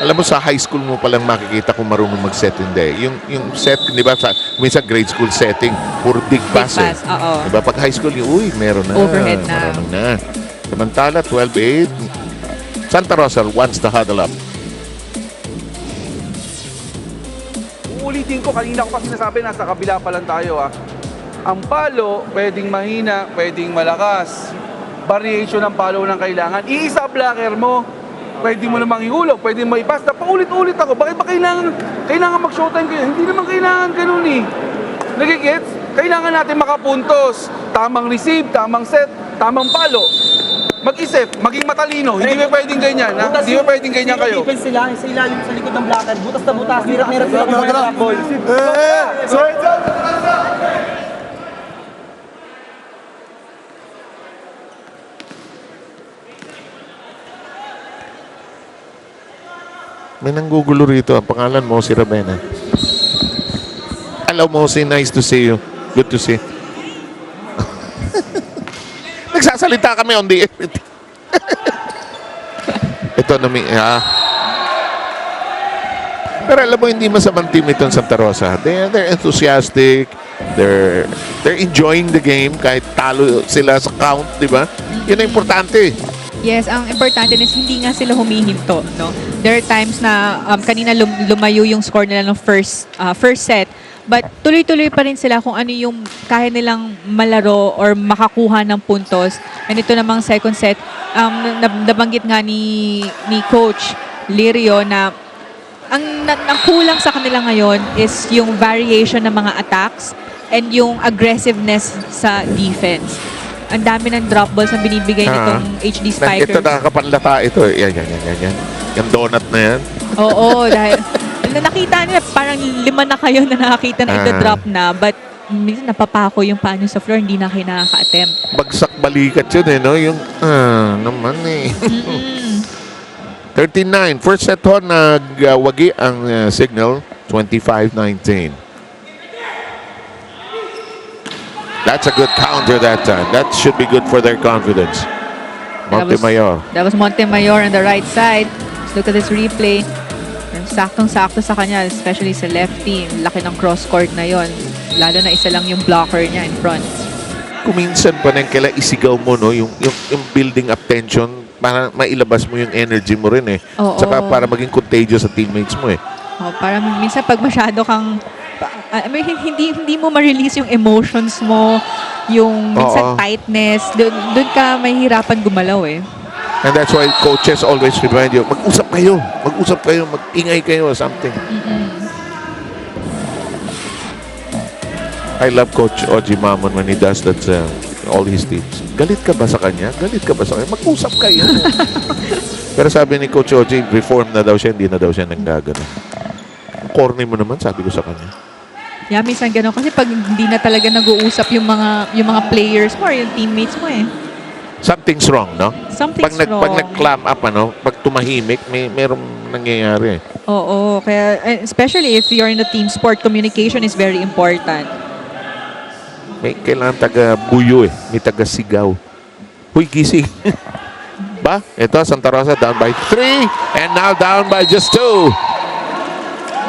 Speaker 2: Alam mo, sa high school mo palang makikita kung marunong mag-set hindi. Yung set, di ba, minsan grade school setting, puro big pass
Speaker 3: oo.
Speaker 2: Di ba, pag high school, meron na.
Speaker 3: Overhead na.
Speaker 2: Marunong na. Samantala, 12-8. Santa Rosa wants to huddle up.
Speaker 5: Uulitin ko, kanina ko pa sinasabi, nasa kabila pa lang tayo Ang palo, pwedeng mahina, pwedeng malakas. Variation ng palo ng kailangan. Iisa blocker mo, pwede mo namang ihulog, pwede mo i-pass. Paulit-ulit ako. Bakit ba kailangan mag-showtime kayo? Hindi naman kailangan ganun Nagigets? Kailangan natin makapuntos. Tamang receive, tamang set, tamang palo. Mag-isip, maging matalino. Hindi ba pwedeng ganyan, Hindi ba pwedeng ganyan kayo?
Speaker 6: Defense sila, sa ilalim sa likod ng blocker. Butas na butas. Hirap sila kung mga ball.
Speaker 2: May nanggugulo rito. Ang pangalan mo, si Ravena. Hello, Mosi. Nice to see you. Good to see. Nagsasalita kami on the air. Ito na Pero alam mo, hindi masamang team itong Santa Rosa. They're enthusiastic. They're enjoying the game kahit talo sila sa count, di ba? Yun ang importante.
Speaker 3: Yes, ang importante is hindi nga sila humihinto, no? There are times na kanina lumayo yung score nila ng first set, but tuloy-tuloy pa rin sila kung ano yung kaya nilang malaro or makakuha ng puntos. And ito namang second set, nabanggit nga ni Coach Lirio na ang kulang sa kanila ngayon is yung variation ng mga attacks and yung aggressiveness sa defense. Ang dami ng drop balls na binibigay nitong HD Spikers.
Speaker 2: Ito nakakapanlata ito. Yan. Yung donut na yan.
Speaker 3: Oo, dahil nakita nila, parang 5 na kayo na nakakita na ito drop na, but minsan napapako yung paano sa floor, hindi na kayo nakaka-attempt.
Speaker 2: Bagsak balikat yun no? Yung, naman 13-9. First set nagwagi ang Signal, 25-19. That's a good counter that time. That should be good for their confidence. Montemayor.
Speaker 3: That was Montemayor on the right side. Let's look at this replay. Saktong-sakto sa kanya, especially sa lefty. Laki ng cross-court na yon. Lalo na isa lang yung blocker niya in front.
Speaker 2: Kuminsan pa nang kailangan isigaw mo, no? Yung building up tension, para mailabas mo yung energy mo rin
Speaker 3: Oo.
Speaker 2: Saka para maging contagious sa teammates mo
Speaker 3: Para minsan pag masyado kang hindi mo ma-release yung emotions mo, yung minsan tightness, doon ka mahihirapan gumalaw
Speaker 2: And that's why coaches always remind you, mag-usap kayo, mag-ingay kayo or something. I love Coach Oji Mamon when he does that all his teams. Galit ka ba sa kanya? Galit ka ba sa kanya? Mag-usap kayo. Pero sabi ni Coach Oji, reform na daw siya, hindi na daw siya nanggagano. Corny mo naman, sabi ko sa kanya.
Speaker 3: Yeah, minsan gano'n. Kasi pag hindi na talaga nag-uusap yung mga players mo or yung teammates mo eh.
Speaker 2: Something's wrong, no?
Speaker 3: Something's wrong.
Speaker 2: Pag nag-clam up, pag tumahimik, merong nangyayari.
Speaker 3: Oo, kaya especially if you're in a team sport, communication is very important.
Speaker 2: May kailangan taga-buyo eh. May taga-sigaw. Huy, gising. Ba? Ito, Santa Rosa down by 3 and now down by just 2.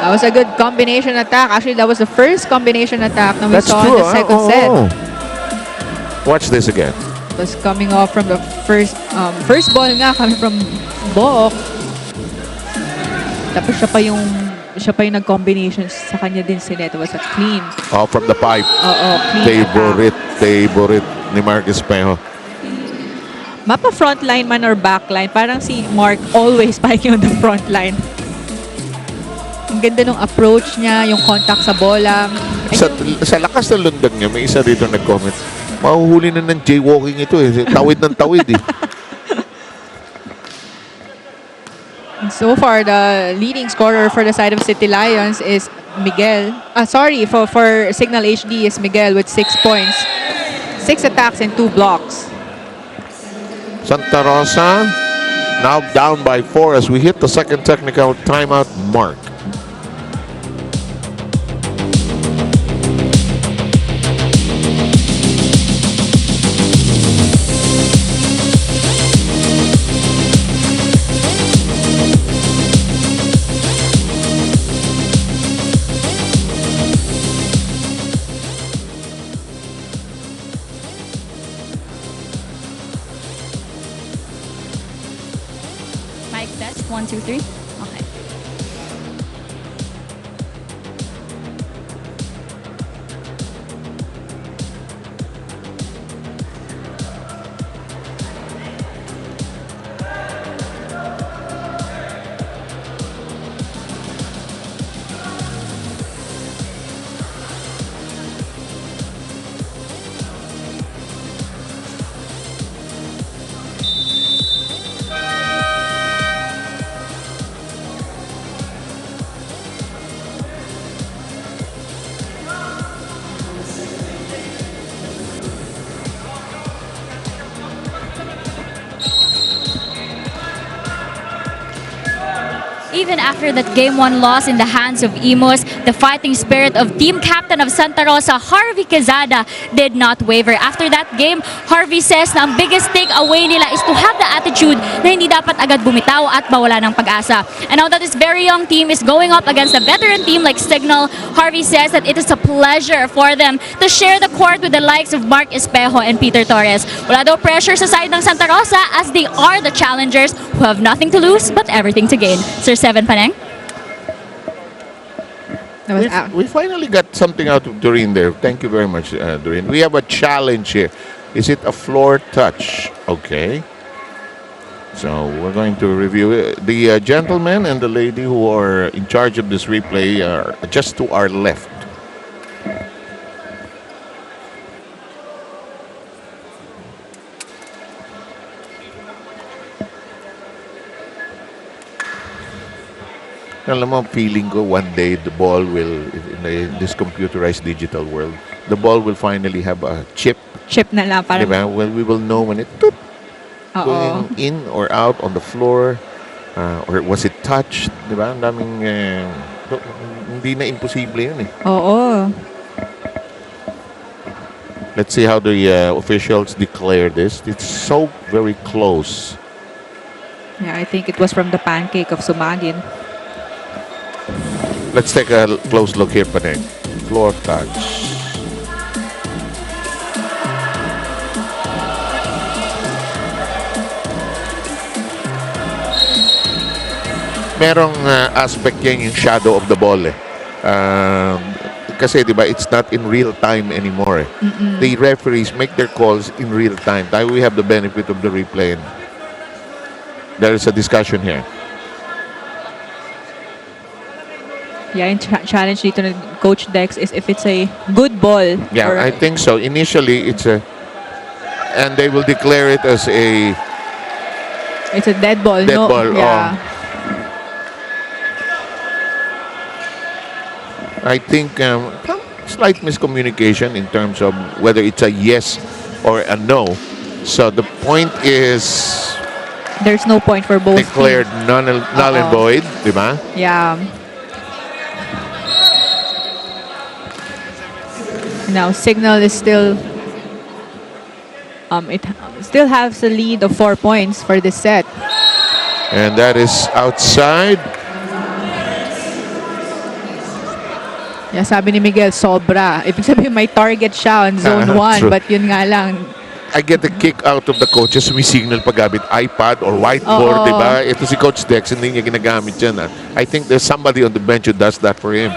Speaker 3: That was a good combination attack. Actually, that was the first combination attack na we
Speaker 2: That's
Speaker 3: saw
Speaker 2: true,
Speaker 3: in the second set.
Speaker 2: Watch this again.
Speaker 3: It was coming off from the first ball nga, coming from Bok. Tapos siya pa yung nag-combination sa kanya din si Neto. Was a clean.
Speaker 2: Oh, from the pipe.
Speaker 3: Oo, clean
Speaker 2: Favorite ni Marcus Pejo.
Speaker 3: Mapa frontline man or backline, parang si Mark always spiking on the frontline. Ang ganda ng approach niya, yung contact sa bola.
Speaker 2: Sa lakas ng lundag niya, may isa dito nag-comment, mahuhuli na ng jaywalking ito eh. Tawid ng tawid eh.
Speaker 3: So far, the leading scorer for the side of City Lions is Miguel. For Signal HD is Miguel with 6 points. 6 attacks and 2 blocks.
Speaker 2: Santa Rosa now down by 4 as we hit the second technical timeout mark.
Speaker 4: Mike, that's 1, 2, 3. Okay. Even after that Game 1 loss in the hands of Imos, the fighting spirit of team captain of Santa Rosa, Harvey Quezada, did not waver. After that game, Harvey says na ang biggest takeaway nila is to have the attitude na hindi dapat agad bumitaw at mawala ng pag-asa. And now that this very young team is going up against a veteran team like Signal, Harvey says that it is a pleasure for them to share the court with the likes of Mark Espejo and Peter Torres. Wala daw pressure sa side ng Santa Rosa as they are the challengers who have nothing to lose but everything to gain. Sir Seven Paneng?
Speaker 2: We finally got something out of Doreen there. Thank you very much, Doreen. We have a challenge here. Is it a floor touch? Okay. So we're going to review it. The gentleman and the lady who are in charge of this replay are just to our left. Alam mo, feeling ko one day the ball will, in this computerized digital world, the ball will finally have a chip.
Speaker 3: Chip na lang. Parang,
Speaker 2: diba? Well, we will know when it going in or out on the floor, or was it touched, diba? Ang daming, hindi na imposible yun eh.
Speaker 3: Oo.
Speaker 2: Let's see how the officials declare this. It's so very close.
Speaker 3: Yeah, I think it was from the pancake of Sumagin.
Speaker 2: Let's take a close look here, Paneng. Floor touch. Merong aspect yan yung shadow of the ball eh. Kasi diba, it's not in real time anymore eh. The referees make their calls in real time. Tayo we have the benefit of the replay. There is a discussion here.
Speaker 3: Yeah, yung challenge dito ng Coach Dex is if it's a good ball.
Speaker 2: Yeah,
Speaker 3: or-
Speaker 2: I think so. Initially, it's a... And they will declare it as a
Speaker 3: It's a dead ball.
Speaker 2: dead
Speaker 3: no?
Speaker 2: ball.
Speaker 3: Yeah.
Speaker 2: I think slight miscommunication in terms of whether it's a yes or a no. So the point is
Speaker 3: There's no point for both
Speaker 2: declared
Speaker 3: teams.
Speaker 2: null and void, di ba?
Speaker 3: Yeah. Now Signal is still it still has a lead of 4 points for this set.
Speaker 2: And that is outside.
Speaker 3: Yeah, sabi ni Miguel, sobra. Ibig sabihin may target siya on zone 1,
Speaker 2: True.
Speaker 3: but yun nga lang.
Speaker 2: I get a kick out of the coaches may signal paggamit iPad or whiteboard,
Speaker 3: Oo.
Speaker 2: di ba? Ito si Coach Dex, hindi niya ginagamit yan. I think there's somebody on the bench who does that for him.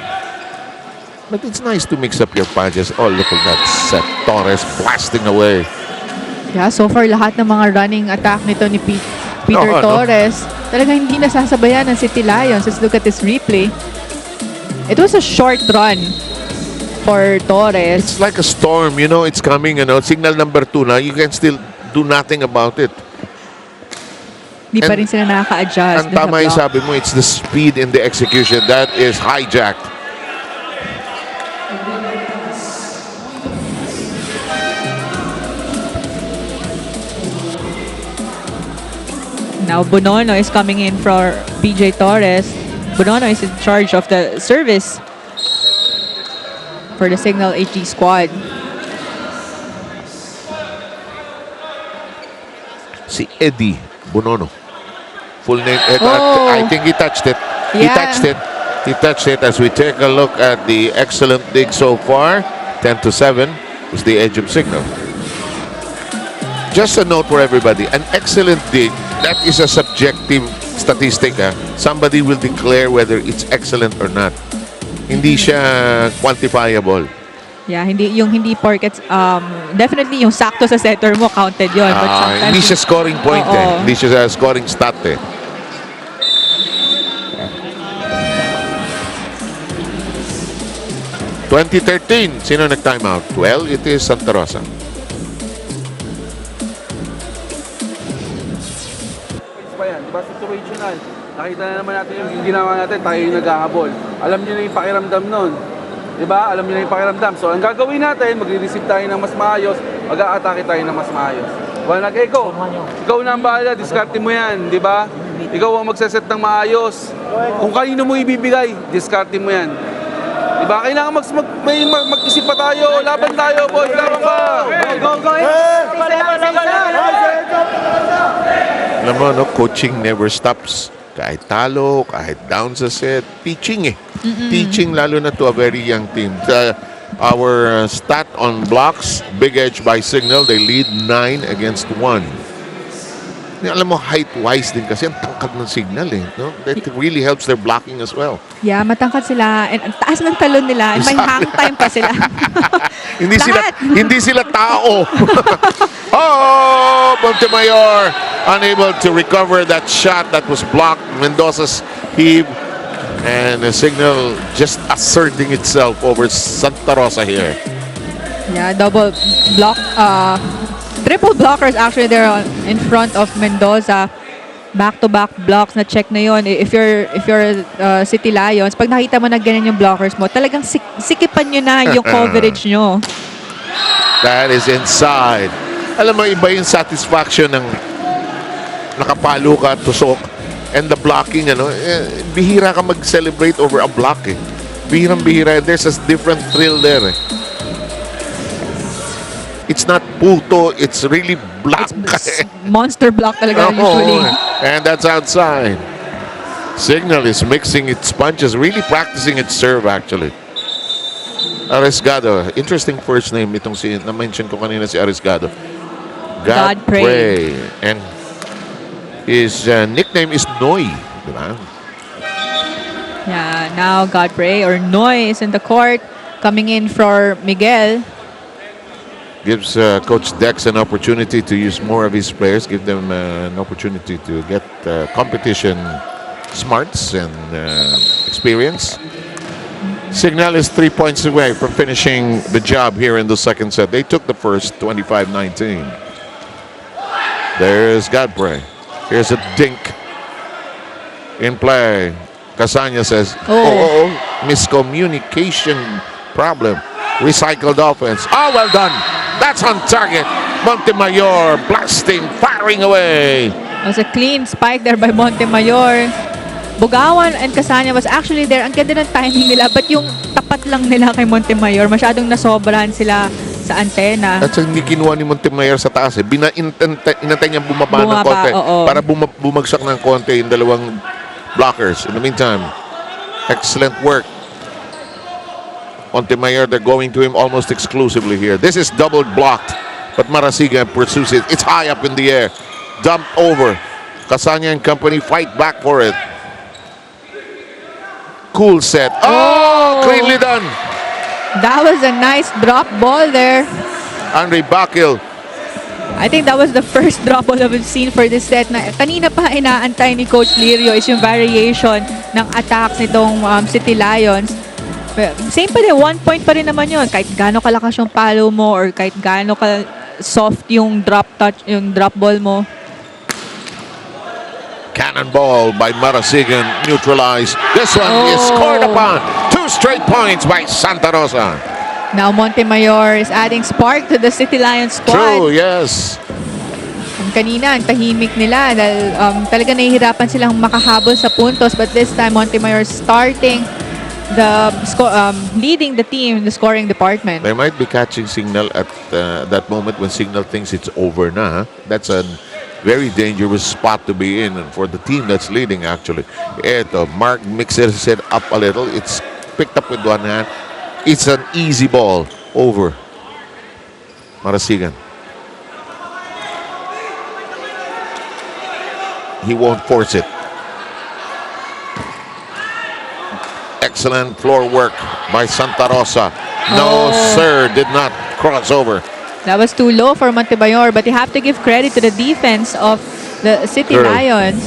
Speaker 2: But it's nice to mix up your punches. Oh, look at that set. Torres blasting away.
Speaker 3: Yeah, so far lahat ng mga running attack nito ni Peter
Speaker 2: Oo, no?
Speaker 3: Torres, talagang hindi nasasabayan ng City Lions. Let's look at this replay. It was a short run for Torres.
Speaker 2: It's like a storm, you know, it's coming, you know, signal number 2 now, you can still do nothing about it.
Speaker 3: Hindi pa
Speaker 2: and-
Speaker 3: rin sila nakaka-adjust.
Speaker 2: Ang tama yung sabi mo, it's the speed in the execution that is hijacked.
Speaker 3: Now Bonono is coming in for PJ Torres. Bonono is in charge of the service for the Signal HG squad.
Speaker 2: Si Eddie Bonono. Full name.
Speaker 3: Oh.
Speaker 2: I think he touched it. He
Speaker 3: Yeah.
Speaker 2: touched it. He touched it as we take a look at the excellent dig so far. 10-7 was the edge of Signal. Just a note for everybody. An excellent dig, that is a subjective statistic. Somebody will declare whether it's excellent or not. Hindi siya quantifiable.
Speaker 3: Yeah, hindi porkets definitely yung sakto sa setter mo counted yon, but sometimes
Speaker 2: Hindi siya scoring point
Speaker 3: Oo.
Speaker 2: Hindi siya scoring stat eh. ...2013, sino nag-timeout? Well, it is Santa Rosa.
Speaker 5: Pa yan, diba situational? Nakita na naman natin yung ginawa natin, tayo yung naghahabol. Alam niyo na yung pakiramdam nun. Diba? Alam niyo na yung pakiramdam. So, ang gagawin natin, magre-receive tayo ng mas maayos, mag-a-atake tayo ng mas maayos. Wala ikaw. Ikaw na ang bahala, diskarte mo yan, di ba? Ikaw ang magsaset ng maayos. Kung kanino mo ibibigay, diskarte mo yan. Diba? Kailangan mag-isip pa tayo. Laban tayo, boys. Laban pa. Go, go, go.
Speaker 2: Alam mo, no, coaching never stops. Kahit talo, kahit down sa set, teaching eh. Teaching lalo na to a very young team. Our stat on blocks, big edge by Signal, they lead 9 against 1. Alam mo, height-wise din kasi ang tangkad ng Signal eh. No? That really helps their blocking as well.
Speaker 3: yeah, matangkad sila and ang taas ng talon nila and may hang time pa sila.
Speaker 2: Hindi sila tao. Oh, Montemayor unable to recover that shot that was blocked. Mendoza's heave and the Signal just asserting itself over Santa Rosa here.
Speaker 3: Yeah, double block triple blockers actually there in front of Mendoza. Back-to-back blocks na check na yon. If you're City Lions, pag nakita mo na ganyan yung blockers mo, talagang sikipan nyo na yung coverage nyo.
Speaker 2: That is inside. Alam mo, iba yung satisfaction ng nakapalo ka, tusok, and the blocking, ano, bihira ka mag-celebrate over a block eh. Bihirang-bihira. There's a different thrill there eh. It's not puto, it's really block.
Speaker 3: Monster block talaga usually.
Speaker 2: And that's outside. Signal is mixing its punches, really practicing its serve actually. Arrisgado, interesting first name itong na-mention ko kanina si Arrisgado.
Speaker 3: Godpray.
Speaker 2: And his nickname is Noy. Diba?
Speaker 3: Yeah, now Godpray or Noy is in the court coming in for Miguel.
Speaker 2: Gives Coach Dex an opportunity to use more of his players, give them an opportunity to get competition smarts and experience. Signal is 3 points away from finishing the job here in the second set. They took the first 25-19. There's Godfrey. Here's a dink in play. Casanya says, miscommunication problem. Recycled offense. Oh, well done. That's on target. Montemayor blasting, firing away.
Speaker 3: It was a clean spike there by Montemayor. Bugawan and Casanya was actually there. Ang ganda ng timing nila. But yung tapat lang nila kay Montemayor, masyadong nasobrahan sila sa antena.
Speaker 2: At hindi kinuha ni Montemayor sa taas. Inantay niya bumaba ng konti. Para bumagsak ng konti yung dalawang blockers. In the meantime, excellent work. Montemayor, they're going to him almost exclusively here. This is double blocked. But Marasigan pursues it. It's high up in the air. Dump over. Casanya and company fight back for it. Cool set. Oh, cleanly done.
Speaker 3: That was a nice drop ball there.
Speaker 2: Andre Bakil.
Speaker 3: I think that was the first drop ball that we've seen for this set. Na kanina pa inaantay ni Coach Lirio is yung variation ng attacks nitong City Lions. Same pa din, 1 point pa rin naman yun. Kahit gaano kalakas yung palo mo or kahit gaano ka soft yung drop ball mo.
Speaker 2: Cannonball by Marasigan, neutralized. This one is scored upon. 2 straight points by Santa Rosa.
Speaker 3: Now Montemayor is adding spark to the City Lions squad.
Speaker 2: True, yes.
Speaker 3: Kanina, ang tahimik nila dahil talaga nahihirapan silang makahabol sa puntos. But this time, Montemayor starting leading the team in the scoring department.
Speaker 2: They might be catching Signal at that moment when Signal thinks it's over na. That's a very dangerous spot to be in for the team that's leading actually. Eto, Mark mixes it up a little. It's picked up with one hand. It's an easy ball over. Marasigan. He won't force it. Excellent floor work by Santa Rosa. No, sir, did not cross over.
Speaker 3: That was too low for Montemayor, but you have to give credit to the defense of the City Lions.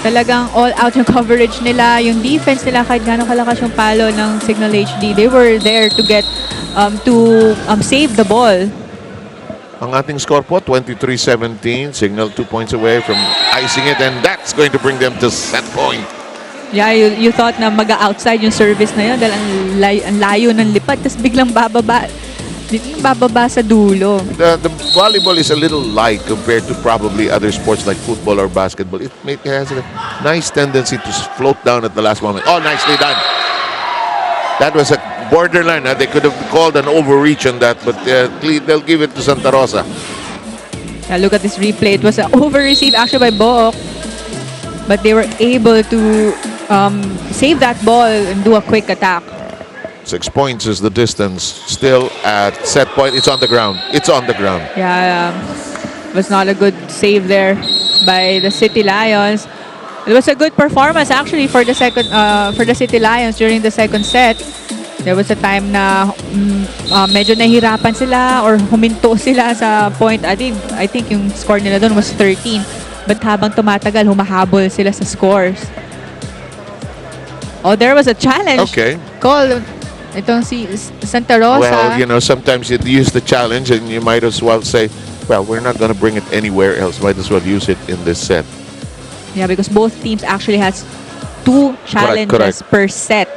Speaker 3: Talagang all-out yung coverage nila, yung defense nila kahit gano'ng kalakas yung palo ng Signal HD. They were there to get save the ball.
Speaker 2: Ang ating score po, 23-17. Signal 2 points away from icing it, and that's going to bring them to set point.
Speaker 3: Yeah, you thought na mag-outside yung service na yun dahil ang layo ng lipat, tapos biglang bababa sa dulo.
Speaker 2: The volleyball is a little light compared to probably other sports like football or basketball. It has a nice tendency to float down at the last moment. Oh, nicely done. That was a borderline. They could have called an overreach on that, but they'll give it to Santa Rosa.
Speaker 3: Yeah, look at this replay. It was an over-receive actually by Book, but they were able to save that ball and do a quick attack.
Speaker 2: 6 points is the distance. Still at set point. It's on the ground. It's on the ground.
Speaker 3: Yeah, it was not a good save there by the City Lions. It was a good performance actually for the City Lions during the second set. There was a time na medyo nahirapan sila or huminto sila sa point. I think yung score nila doon was 13. But habang tumatagal, humahabol sila sa scores. Oh, there was a challenge.
Speaker 2: Okay.
Speaker 3: Call itong si Santa Rosa.
Speaker 2: Well, you know, sometimes you use the challenge and you might as well say, well, we're not going to bring it anywhere else. Might as well use it in this set.
Speaker 3: Yeah, because both teams actually has 2 challenges per set.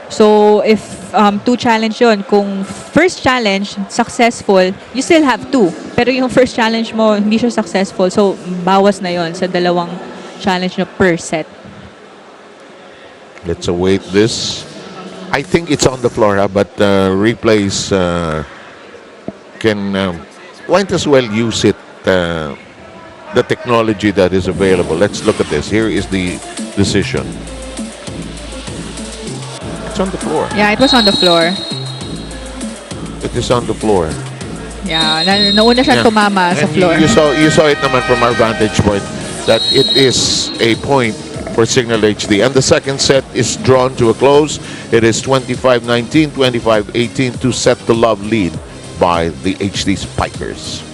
Speaker 3: So, if 2 challenge yun, kung first challenge, successful, you still have 2. Pero yung first challenge mo, hindi siya successful. So, bawas na yon sa dalawang challenge na per set.
Speaker 2: Let's await this. I think it's on the floor, but replays can might as well use it, the technology that is available. Let's look at this. Here is the decision. It's on the floor.
Speaker 3: Yeah, it was on the floor.
Speaker 2: It is on the floor.
Speaker 3: Yeah, nauna siya tumama sa
Speaker 2: And
Speaker 3: floor.
Speaker 2: You saw it naman from our vantage point that it is a point for Signal HD. And the second set is drawn to a close. It is 25-19, 25-18 to set the love lead by the HD Spikers.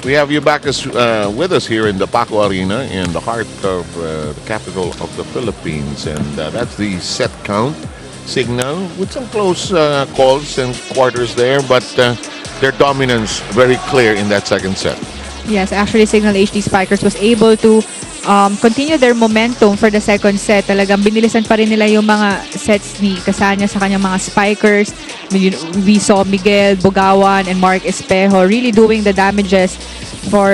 Speaker 2: We have you back with us here in the Paco Arena in the heart of the capital of the Philippines. And that's the set count. Signal with some close calls and quarters there, but their dominance very clear in that second set.
Speaker 3: Yes, actually Signal HD Spikers was able to continue their momentum for the second set. Talagang binilisan pa rin nila yung mga sets ni Casania sa kanyang mga spikers. We saw Miguel Bugawan and Mark Espejo really doing the damages for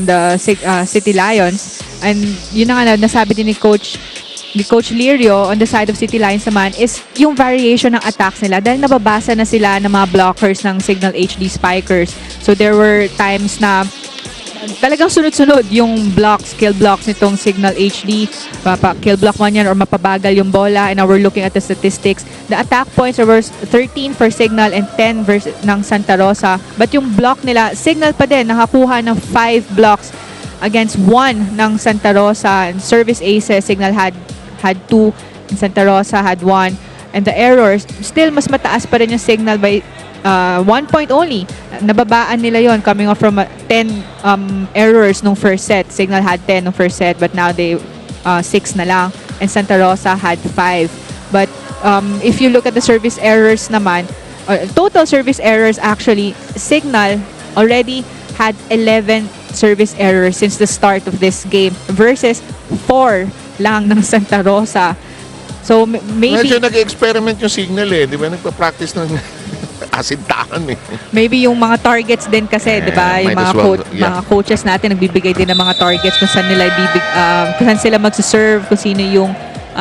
Speaker 3: the City Lions. And yun na nga nasabi din ni Coach Lirio on the side of City Lions naman is yung variation ng attacks nila dahil nababasa na sila ng mga blockers ng Signal HD Spikers. So there were times na talagang sunod-sunod yung kill blocks nitong Signal HD. Kill block man yan or mapabagal yung bola. And now we're looking at the statistics. The attack points were 13 for Signal and 10 ng Santa Rosa. But yung block nila, Signal pa din nakakuha ng 5 blocks against 1 ng Santa Rosa. And service aces, Signal had 2 and Santa Rosa had 1. And the errors, still mas mataas pa rin yung Signal by 1 point only. Nababaan nila yon coming off from 10 errors nung first set. Signal had 10 nung first set, but now they 6 na lang. And Santa Rosa had 5. But if you look at the service errors naman, total service errors actually, Signal already had 11 service errors since the start of this game versus 4 lang ng Santa Rosa. So maybe
Speaker 2: medyo nag-experiment yung Signal eh, di ba? Nagpa-practice ng asintahan eh.
Speaker 3: Maybe yung mga targets din kasi, di ba? Yung mga coaches natin nagbibigay din ng mga targets kung saan nila kung saan sila magse-serve, kung sino yung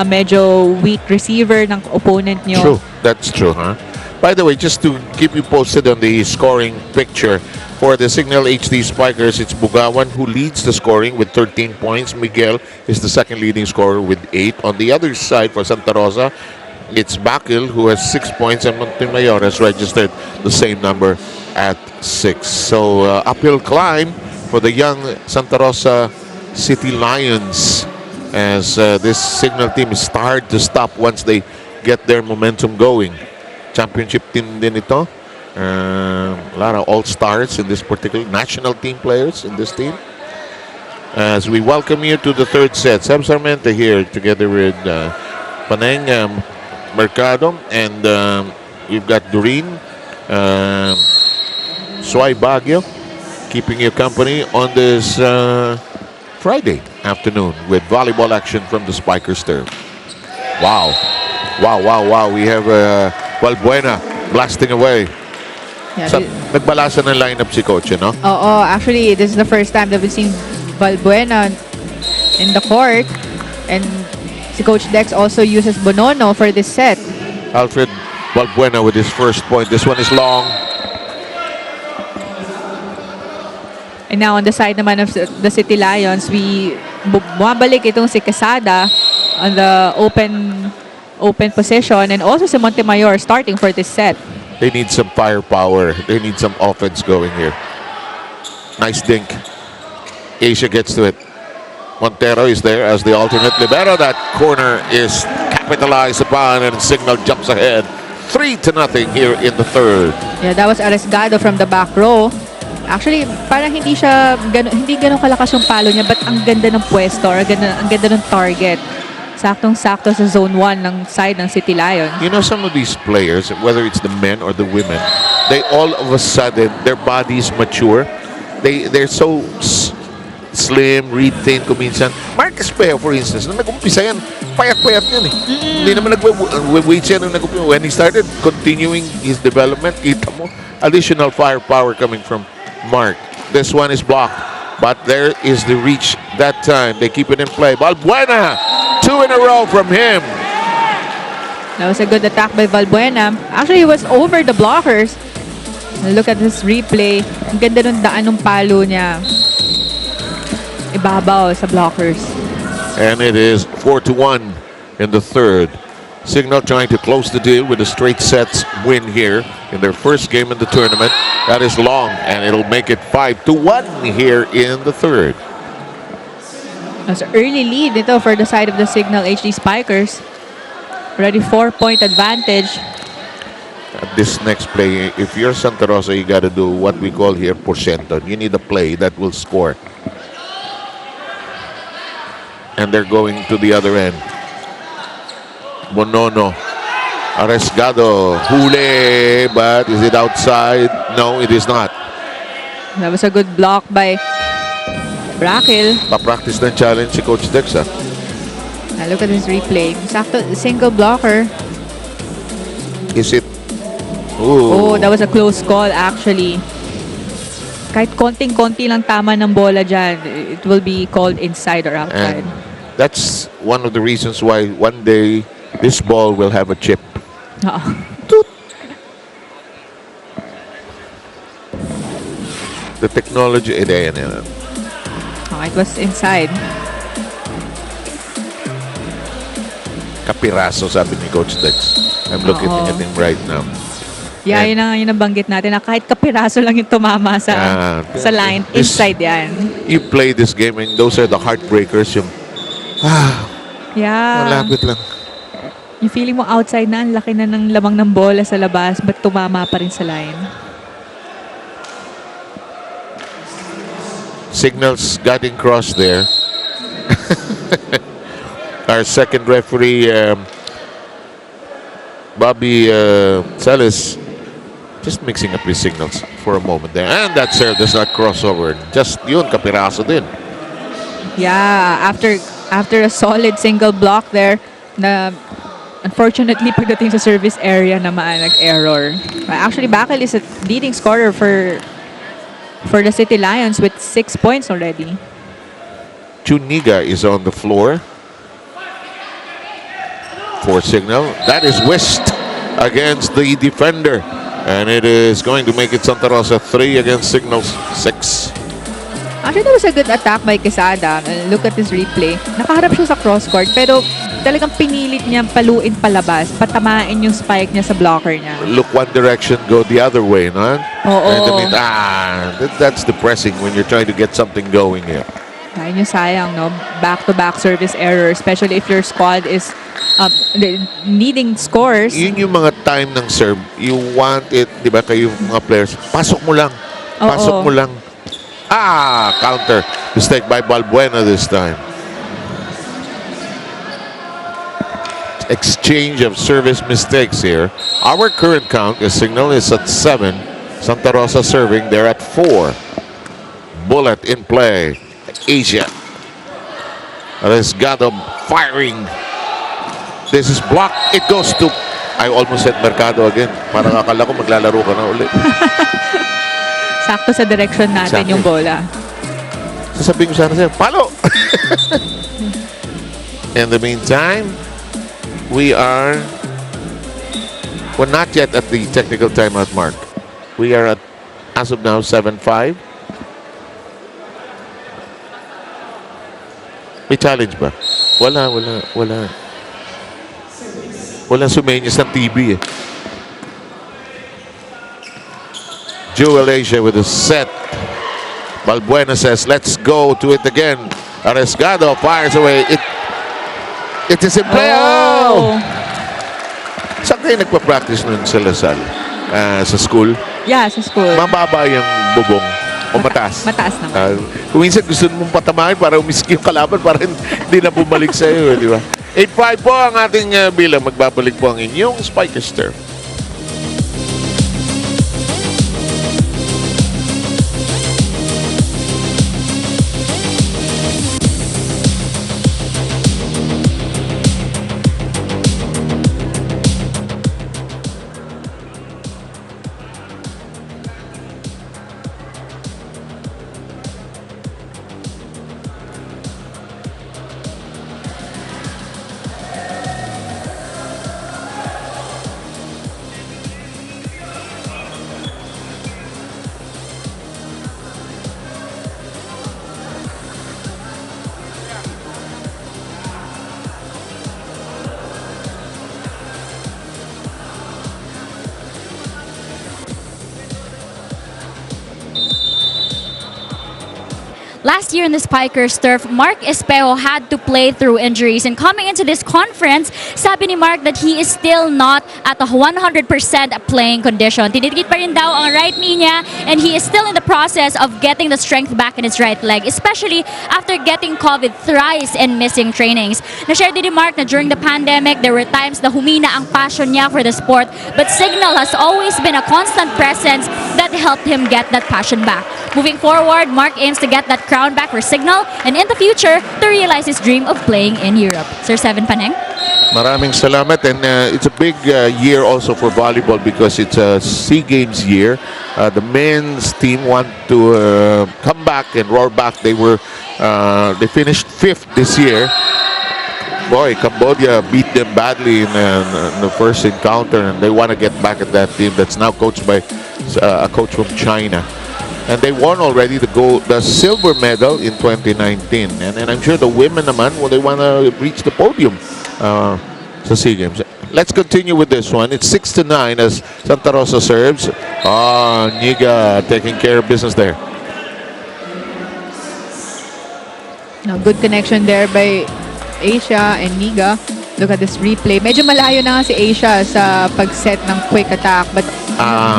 Speaker 3: medyo weak receiver ng opponent nyo.
Speaker 2: True, that's true, huh? By the way, just to keep you posted on the scoring picture for the Signal HD Spikers, it's Bugawan who leads the scoring with 13 points. Miguel is the second leading scorer with 8. On the other side for Santa Rosa, it's Bakil who has 6 points, and Montemayor has registered the same number at 6. So uphill climb for the young Santa Rosa City Lions as this Signal team is hard to stop once they get their momentum going. Championship team din ito. A lot of all-stars in this particular national team players in this team. As we welcome you to the third set, Sam Sarmenta here together with Paneng Mercado, and you've got Doreen Suay Baguio keeping you company on this Friday afternoon with volleyball action from the Spikers turf. Wow. We have Valbuena blasting away.
Speaker 3: Yeah,
Speaker 2: Nagbalasa ng lineup si Coach, no?
Speaker 3: Actually, this is the first time that we've seen Valbuena in the court. And si Coach Dex also uses Bonono for this set.
Speaker 2: Alfred Valbuena with his first point. This one is long.
Speaker 3: And now on the side naman of the City Lions, bumabalik itong si Quesada on the open position, and also si Montemayor starting for this set.
Speaker 2: They need some firepower. They need some offense going here. Nice dink. Asia gets to it. Montero is there as the alternate libero. That corner is capitalized upon, and Signal jumps ahead 3-0 here in the third.
Speaker 3: Yeah, that was Aresgado from the back row. Actually, parang hindi ganun kalakas yung palo niya, but ang ganda ng pwesto, or ang ganda ng target. Saktong-sakto sa zone 1 ng side ng City Lions.
Speaker 2: You know, some of these players, whether it's the men or the women, they all of a sudden, their bodies mature. They're so slim, read thin kuminsan. Mark Espejo, for instance, nung nag-umpisa yan, payat-payat yan eh. Hindi naman nag-weight siya nung nag-umpisa. When he started continuing his development, kita mo, additional firepower coming from Mark. This one is blocked, but there is the reach that time. They keep it in play. Valbuena, 2 in a row from him.
Speaker 3: That was a good attack by Valbuena. Actually, he was over the blockers. Look at this replay. Ang ganda ng daan ng palo niya. Ibabaw sa blockers.
Speaker 2: And it is 4-1 in the third. Signal trying to close the deal with a straight sets win here in their first game in the tournament. That is long, and it'll make it 5-1 here in the third.
Speaker 3: That's an early lead ito for the side of the Signal HD Spikers. Already 4-point advantage.
Speaker 2: this next play, if you're Santa Rosa, you got to do what we call here porcento. You need a play that will score. And they're going to the other end. Bonono. Arriesgado. Huli. But is it outside? No, it is not.
Speaker 3: That was a good block by Brackil.
Speaker 2: Pa-practice ng challenge si Coach Dex, ah.
Speaker 3: Now look at this replay. Sakto, single blocker.
Speaker 2: Is it? Ooh.
Speaker 3: Oh, that was a close call actually. Kahit konting-konti lang tama ng bola dyan, it will be called inside or outside.
Speaker 2: And that's one of the reasons why one day this ball will have a chip. Toot. The technology,
Speaker 3: Okay, it was inside.
Speaker 2: Kapiraso, sabi ni Coach Dex. I'm looking at him right now.
Speaker 3: Yeah,
Speaker 2: And
Speaker 3: yun ang banggit natin na kahit kapiraso lang yung tumama sa line, inside yan.
Speaker 2: You play this game and those are the heartbreakers. Yung,
Speaker 3: Yeah.
Speaker 2: malapit lang.
Speaker 3: Yung feeling mo outside na, ang laki na ng lamang ng bola sa labas, but tumama pa rin sa line.
Speaker 2: Signals getting crossed there. Our second referee, Bobby Salas, just mixing up his signals for a moment there. And that serve does not cross over. Just yun, kapiraso din.
Speaker 3: Yeah, after a solid single block there, na unfortunately pagdating sa service area naman nag-error. Actually, Bakal is a leading scorer for the City Lions with 6 points already.
Speaker 2: Chuniga is on the floor for Signal. That is whisked against the defender. And it is going to make it Santa Rosa 3 against Signal's 6.
Speaker 3: Actually, that was a good attack by Quesada. Look at this replay. Nakaharap siya sa cross-court, pero talagang pinilit niya paluin palabas, patamain yung spike niya sa blocker niya.
Speaker 2: Look one direction, go the other way, no?
Speaker 3: Oo.
Speaker 2: And I mean, that's depressing when you're trying to get something going here.
Speaker 3: Ayun yung sayang, no? Back-to-back service error, especially if your squad is needing scores.
Speaker 2: Yun yung mga time ng serve. You want it, di ba, kayo mga players, pasok mo lang. Pasok mo lang. Counter. Mistake by Balbuena this time. Exchange of service mistakes here. Our current count is Signal is at 7. Santa Rosa serving, they're at 4. Bullet in play. Asia. Arriesgado firing. This is blocked. It goes to, I almost said Mercado again. Parang akala ko maglalaro ka na uli.
Speaker 3: Sakto sa direction natin yung bola.
Speaker 2: Sasabihin ko sana sa'yo, palo! In the meantime, we're not yet at the technical timeout mark. We are at, as of now, 7-5. May challenge ba? Wala. Walang sumenyas ng TV eh. Jewel Asia with a set. Balbuena says, let's go to it again. Arriesgado fires away. It is in play. Oh! Saan kayo nagpa-practice nun sa Lasal? Sa school?
Speaker 3: Yeah, sa school.
Speaker 2: Mababa yung bubong. O mataas?
Speaker 3: Mataas naman.
Speaker 2: Kung minsan gusto mong patamahin para umiski yung kalaban para hindi na bumalik sa iyo, di ba? 8-5 po ang ating bilang. Magbabalik po ang inyong Spikester.
Speaker 4: Last year in the Spikers turf, Mark Espejo had to play through injuries. And coming into this conference, sabi ni Mark that he is still not at a 100% playing condition. Tinidikit pa rin daw ang right knee niya, and he is still in the process of getting the strength back in his right leg, especially after getting COVID thrice and missing trainings. Na-share din ni Mark na during the pandemic, there were times na humina ang passion niya for the sport, but Signal has always been a constant presence that helped him get that passion back. Moving forward, Mark aims to get that crown back for Signal and in the future to realize his dream of playing in Europe. Sir Seven Paneng?
Speaker 2: Maraming salamat, and it's a big year also for volleyball because it's a SEA Games year. The men's team want to come back and roar back. They finished 5th this year. Boy, Cambodia beat them badly in the first encounter, and they want to get back at that team that's now coached by a coach from China. And they won already the silver medal in 2019. And I'm sure the women naman, well, they want to reach the podium sa SEA Games. Let's continue with this one. It's 6-9 as Santa Rosa serves. Niga taking care of business there.
Speaker 3: No, good connection there by Asia and Niga. Look at this replay. Medyo malayo na nga si Asia sa pag-set ng quick attack, but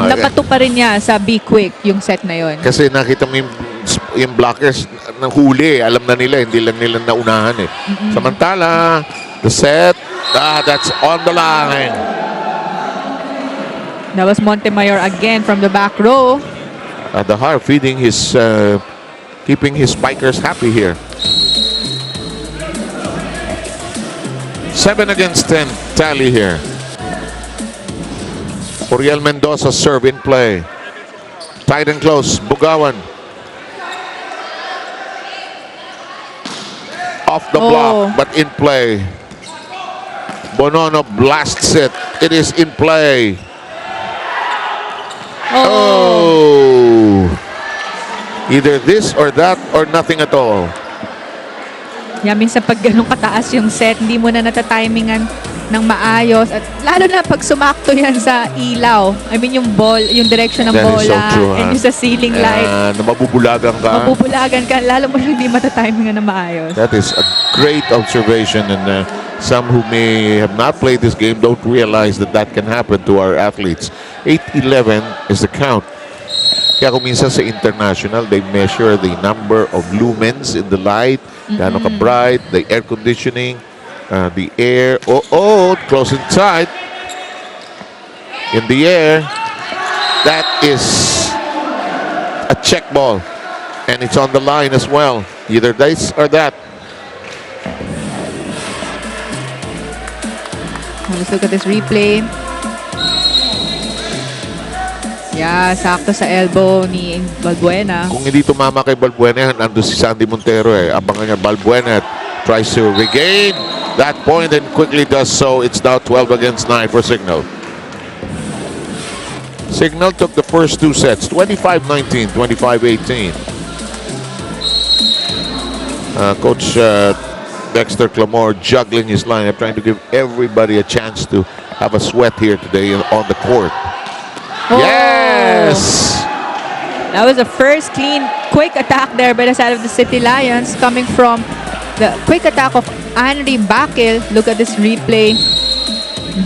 Speaker 3: napato pa rin niya sa be quick yung set na yon.
Speaker 2: Kasi nakita mo yung blockers na huli. Alam na nila, hindi lang nila naunahan eh. Samantala, the set, that's on the line.
Speaker 3: That was Montemayor again from the back row.
Speaker 2: The Har feeding his, keeping his spikers happy here. 7 against 10 tally here. Uriel Mendoza serve in play. Tight and close. Bugawan. Off the block, but in play. Bonono blasts it. It is in play. Oh. Either this or that or nothing at all.
Speaker 3: Yeah, minsan pag ganun kataas yung set, hindi mo na natatimingan ng maayos. At lalo na pag sumakto yan sa ilaw. I mean, yung ball, yung direction ng
Speaker 2: That is
Speaker 3: bola.
Speaker 2: so true,
Speaker 3: and yung sa ceiling light.
Speaker 2: Na mabubulagan ka.
Speaker 3: Mabubulagan ka. Lalo mo hindi matatimingan ng maayos.
Speaker 2: That is a great observation, and some who may have not played this game don't realize that that can happen to our athletes. 8-11 is the count. Kaya kung minsan sa international, they measure the number of lumens in the light, gaano ka bright, the air conditioning, the air. Close and tight. In the air, that is a check ball. And it's on the line as well. Either this or that.
Speaker 3: Let's look at this replay. Yeah, sakto sa elbow ni Balbuena.
Speaker 2: Kung hindi tumama kay Balbuena, nandun si Sandy Montero eh. Abangan niya, Balbuena tries to regain that point and quickly does so. It's now 12 against 9 for Signal. Signal took the first two sets, 25-19, 25-18. Coach Dexter Clamore juggling his lineup, trying to give everybody a chance to have a sweat here today on the court. Yes!
Speaker 3: That was the first clean, quick attack there by the side of the City Lions, coming from the quick attack of Henry Bakil. Look at this replay.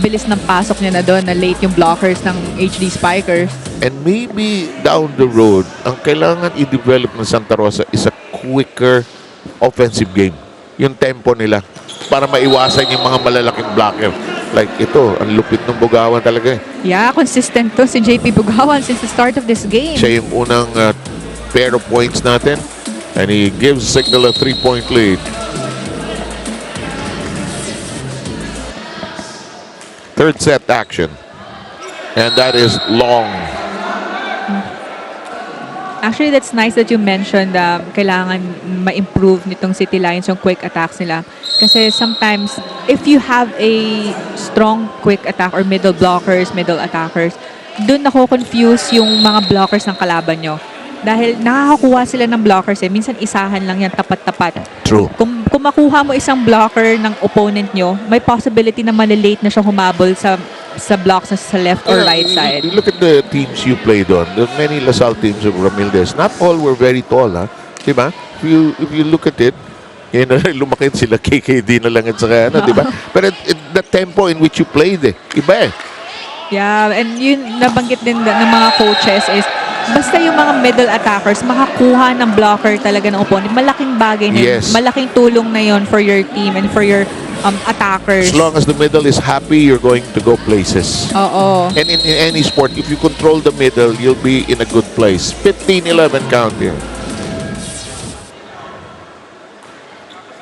Speaker 3: Bilis ng pasok niya na doon, na late yung blockers ng HD Spikers.
Speaker 2: And maybe down the road, ang kailangan i-develop ng Santa Rosa is a quicker offensive game. Yung tempo nila para maiwasan yung mga malalaking blocker. Like ito, ang lupit ng Bugawan talaga eh.
Speaker 3: Yeah, consistent to si JP Bugawan since the start of this game.
Speaker 2: Siya yung unang pair of points natin. And he gives Signal a 3-point lead. Third set action. And that is long.
Speaker 3: Actually, that's nice that you mentioned kailangan ma-improve nitong City Lions yung quick attacks nila. Kasi sometimes, if you have a strong quick attack or middle blockers, middle attackers, dun nako-confuse yung mga blockers ng kalaban nyo. Dahil nakakakuha sila ng blockers eh. Minsan isahan lang yan, tapat-tapat.
Speaker 2: True.
Speaker 3: Kung makuha mo isang blocker ng opponent nyo, may possibility na malilate na siya humabol sa blocks na sa left or right side.
Speaker 2: Look at the teams you played on. There are many LaSalle teams of Ramildez. Not all were very tall, ha? Diba? if you look at it, yun na lumakit sila KKD na lang at saka ano, di ba? Pero the tempo in which you played, iba eh.
Speaker 3: Yeah, and yun nabanggit din ng mga coaches is basta yung mga middle attackers makakuha ng blocker talaga ng opponent. Malaking bagay na yun.
Speaker 2: Yes.
Speaker 3: Malaking tulong na yun for your team and for your attackers.
Speaker 2: As long as the middle is happy, you're going to go places.
Speaker 3: Oo.
Speaker 2: And in any sport, if you control the middle, you'll be in a good place. 15-11 count here.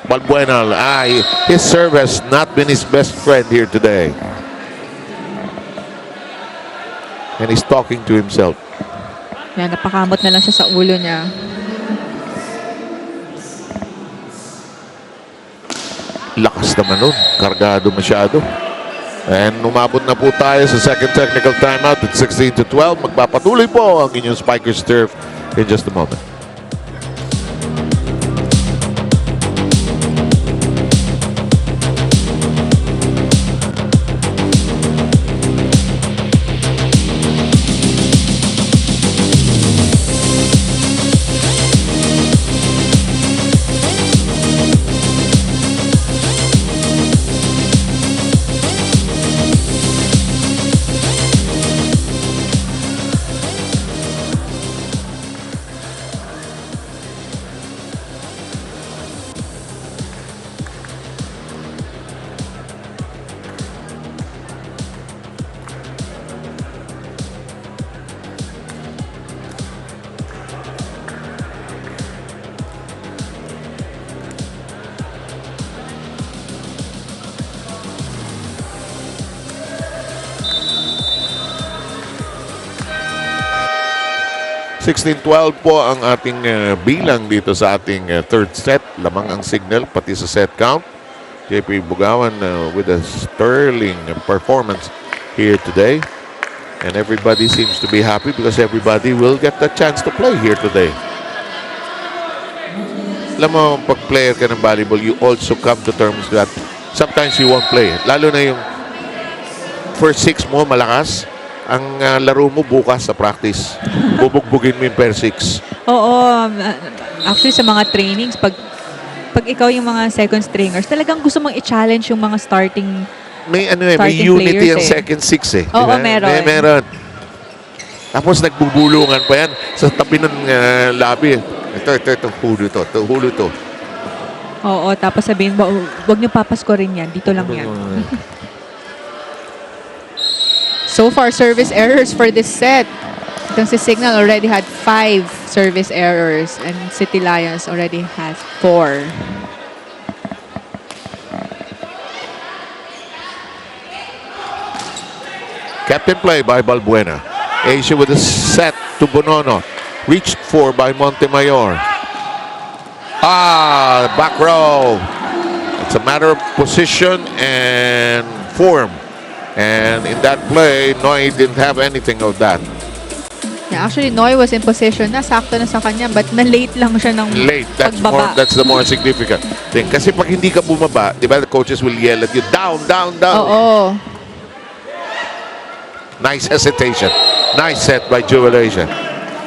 Speaker 2: Balbuena, his serve has not been his best friend here today. And he's talking to himself.
Speaker 3: Yan, napakamot na lang siya sa ulo niya.
Speaker 2: Lakas naman nun. Kargado masyado. And umabot na po tayo sa second technical timeout at 16-12. Magpapatuloy po ang inyong Spikers Turf in just a moment. 16-12 po ang ating bilang dito sa ating third set. Lamang ang signal pati sa set count. JP Bugawan with a sterling performance here today. And everybody seems to be happy because everybody will get the chance to play here today. Alam mo, pag player ka ng volleyball, you also come to terms that sometimes you won't play. Lalo na yung first 6 mo malakas, ang laro mo bukas sa practice. Bubugbugin mo yung per 6.
Speaker 3: Oo. Actually, sa mga trainings, pag ikaw yung mga second stringers, talagang gusto mong i-challenge yung mga starting
Speaker 2: may unity ang second 6 eh.
Speaker 3: Oo,
Speaker 2: diba?
Speaker 3: meron.
Speaker 2: Meron. Tapos nagbubulungan pa yan sa tabi ng labi. Ito, hulo to.
Speaker 3: Oo, tapos sabihin mo, huwag niyo papasko rin yan. Dito lang yan. So far, service errors for this set. Itong si Signal already had 5 service errors and City Lions already has 4.
Speaker 2: Captain play by Balbuena. Asia with a set to Bonono. Reached for by Montemayor. Back row. It's a matter of position and form. And in that play, Noy didn't have anything of that.
Speaker 3: Yeah, actually, Noy was in position na. Sakto na sa kanya, but na-late lang siya ng pagbaba.
Speaker 2: That's the more significant thing. Kasi pag hindi ka bumaba, di ba, the coaches will yell at you, down, down, down.
Speaker 3: Oo.
Speaker 2: Nice hesitation. Nice set by Jewel Asia.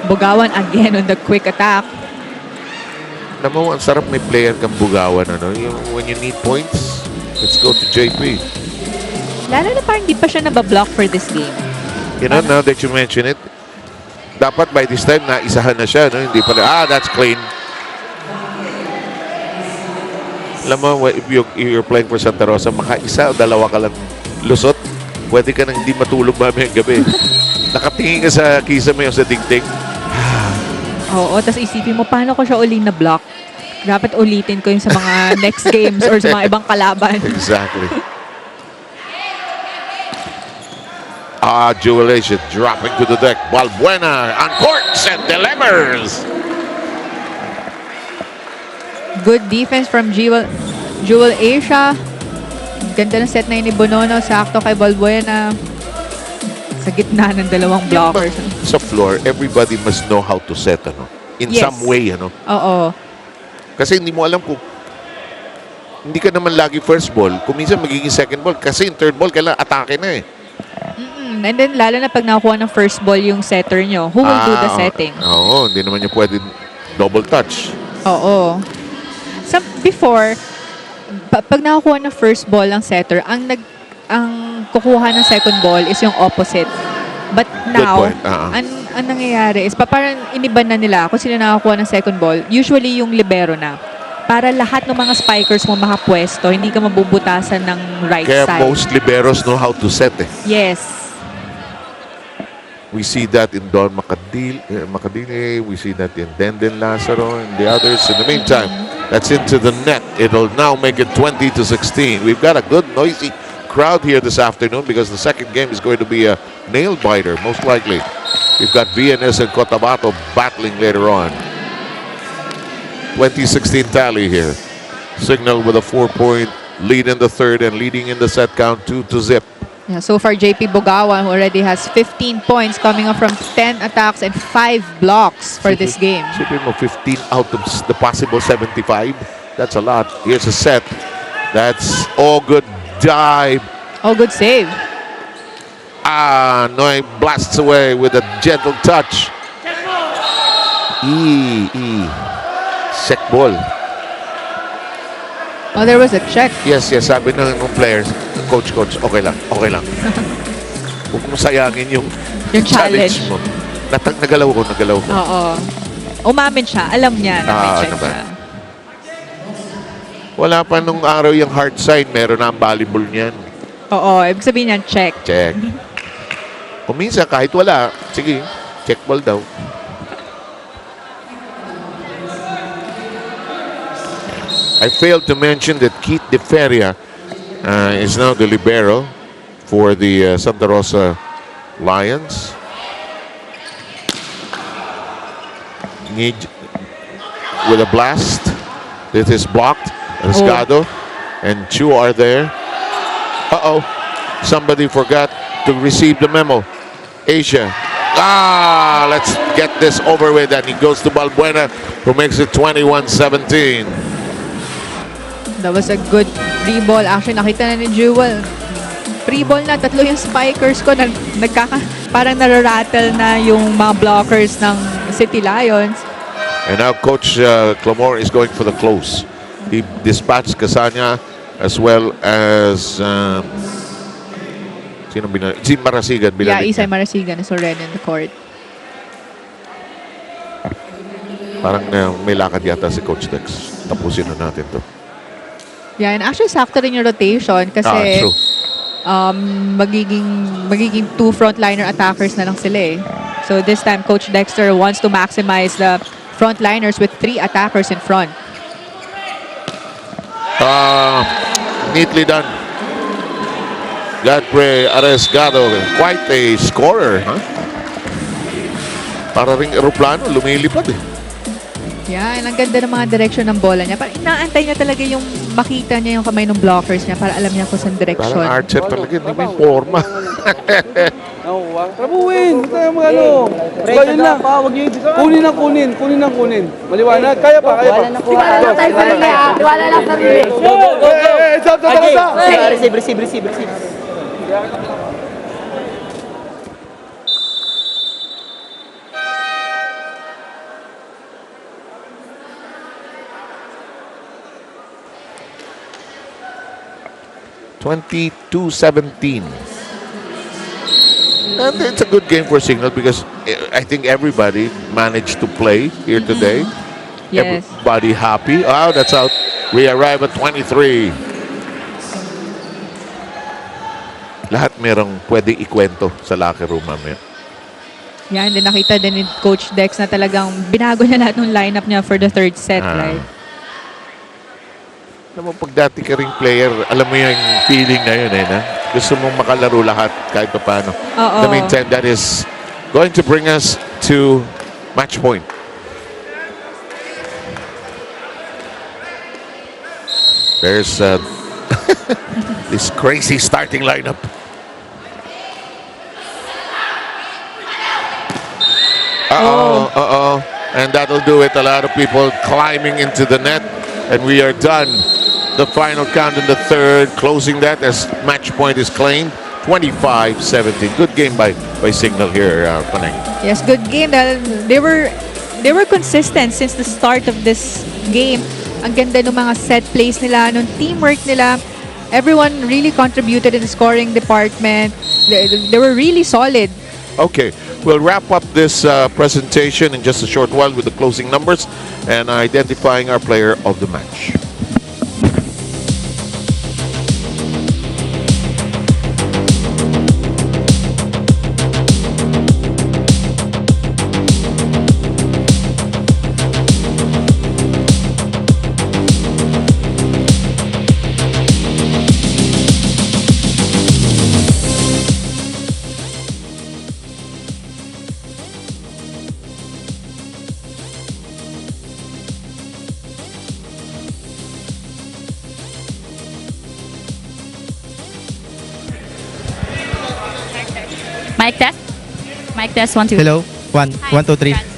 Speaker 3: Bugawan again on the quick attack.
Speaker 2: Alam mo, ang sarap may player kang Bugawan. Ano? When you need points, let's go to JP.
Speaker 3: Lalo na parang hindi pa siya nabablock for this game.
Speaker 2: You know, now that you mention it, dapat by this time, naisahan na siya. No? Hindi pala, that's clean. Alam mo, if you're playing for Santa Rosa, maka-isa o dalawa ka lang lusot, pwede ka nang hindi matulog mamayang gabi. Nakatingin ka sa kisame o sa dingding.
Speaker 3: Oo, tapos isipin mo, paano ko siya uli na block? Dapat ulitin ko yung sa mga next games or sa mga ibang kalaban.
Speaker 2: Exactly. Jewel Asia dropping to the deck. Balbuena uncorks and delivers.
Speaker 3: Good defense from Jewel Asia. Ganda ng set na yun ni Bonono. Sakto kay Balbuena. Sa gitna ng dalawang blockers.
Speaker 2: Sa floor, everybody must know how to set, ano? In some way, ano?
Speaker 3: Oo.
Speaker 2: Kasi hindi mo alam kung hindi ka naman lagi first ball. Kung minsan magiging second ball. Kasi in third ball, kailangan atake na eh.
Speaker 3: And then, lalo na pag nakuha ng first ball yung setter nyo, who will do the setting?
Speaker 2: Oo, hindi naman niya pwede double touch.
Speaker 3: Oo. Before, pag nakakuha ng first ball ng setter, ang kukuha ng second ball is yung opposite. But now,
Speaker 2: point.
Speaker 3: ang nangyayari is parang iniban na nila kung sino nakakuha ng second ball. Usually yung libero na. Para lahat ng mga spikers mo makapwesto, hindi ka mabubutasan ng right
Speaker 2: Kaya
Speaker 3: side.
Speaker 2: most liberos know how to set eh.
Speaker 3: Yes.
Speaker 2: We see that in Don Macadile. We see that in Denden Lazaro and the others. In the meantime, that's into the net. It'll now make it 20-16. We've got a good, noisy crowd here this afternoon because the second game is going to be a nail biter, most likely. We've got VNS and Cotabato battling later on. 2016 tally here. Signal with a 4-point lead in the third and leading in the set count 2-0.
Speaker 3: Yeah, so far, JP Bugawan already has 15 points coming up from 10 attacks and 5 blocks for this game.
Speaker 2: Sipin mo, 15 out of the possible 75. That's a lot. Here's a set. That's all good dive.
Speaker 3: Oh, good save.
Speaker 2: Noy blasts away with a gentle touch. Check ball.
Speaker 3: Oh, there was a check.
Speaker 2: Yes, sabi ng players, coach, okay lang. Huwag mo sayangin yung
Speaker 3: challenge
Speaker 2: mo. Nagalaw ko.
Speaker 3: Oo. Umamin siya. Alam niya na may check siya.
Speaker 2: Wala pa nung araw yung hard side, meron na ang volleyball niyan.
Speaker 3: Oo, ibig sabihin niyan, check.
Speaker 2: Check. Kung minsan kahit wala, sige, check ball daw. I failed to mention that Keith De Feria is now the libero for the Santa Rosa Lions. Need with a blast. This is blocked. Rasgado and Chu are there. Somebody forgot to receive the memo. Asia. Let's get this over with. And he goes to Balbuena, who makes it 21-17.
Speaker 3: That was a good free ball. Actually, nakita na ni Jewel. Free ball na. Tatlo yung spikers ko. Parang nararattle na yung mga blockers ng City Lions.
Speaker 2: And now Coach Clamore is going for the close. He dispatched Casanya as well as si Marasigan.
Speaker 3: Yeah, Isay Marasigan is already in the court.
Speaker 2: Parang may lakad yata si Coach Dex. Tapusin na natin to.
Speaker 3: Yeah, and actually sakto rin yung rotation kasi
Speaker 2: true.
Speaker 3: magiging 2 frontliner attackers na lang sila eh. So this time, Coach Dexter wants to maximize the frontliners with 3 attackers in front.
Speaker 2: Neatly done. Godfrey Arresgado, quite a scorer, huh? Para ring eroplano, lumilipad eh.
Speaker 3: Yeah, and ang ganda ng mga direction ng bola niya. Parang inaantay niya talaga yung makita niya yung kamay ng blockers niya para alam niya kung saan direction.
Speaker 2: Parang archer talaga, hindi may forma.
Speaker 5: Trabuhin! Huwag tayo mag-ano. Ganyan lang. Kunin ng kunin. Maliwanag. Kaya pa.
Speaker 6: Tiwala lang tayo sarili, ha? Tiwala lang sarili. Receive.
Speaker 2: (22-17). And it's a good game for Signal because I think everybody managed to play here today.
Speaker 3: Yes.
Speaker 2: Everybody happy. That's out. We arrive at 23. Lahat merong pwede ikwento sa locker room, mamaya.
Speaker 3: Yan, din nakita din ni Coach Dex na talagang binago niya lahat ng lineup niya for the third set, right?
Speaker 2: Alam mo, pag dati ka ring player, alam mo yung feeling na yun eh, na gusto mong makalaro lahat kahit pa paano. In the meantime, that is going to bring us to match point. There's this crazy starting lineup. And that'll do it. A lot of people climbing into the net. And we are done. The final count in the third, closing that as match point is claimed. 25-17. Good game by Signal here, Panay.
Speaker 3: Yes, good game. They were they were consistent since the start of this game. Ang ganda ng mga set plays nila, ng teamwork nila. Everyone really contributed in the scoring department. They were really solid.
Speaker 2: Okay, we'll wrap up this presentation in just a short while with the closing numbers and identifying our player of the match.
Speaker 4: Mic test. Mic test, 1, 2.
Speaker 8: Hello. One,
Speaker 4: Hi,
Speaker 8: 1, 2, 3.
Speaker 4: Franz.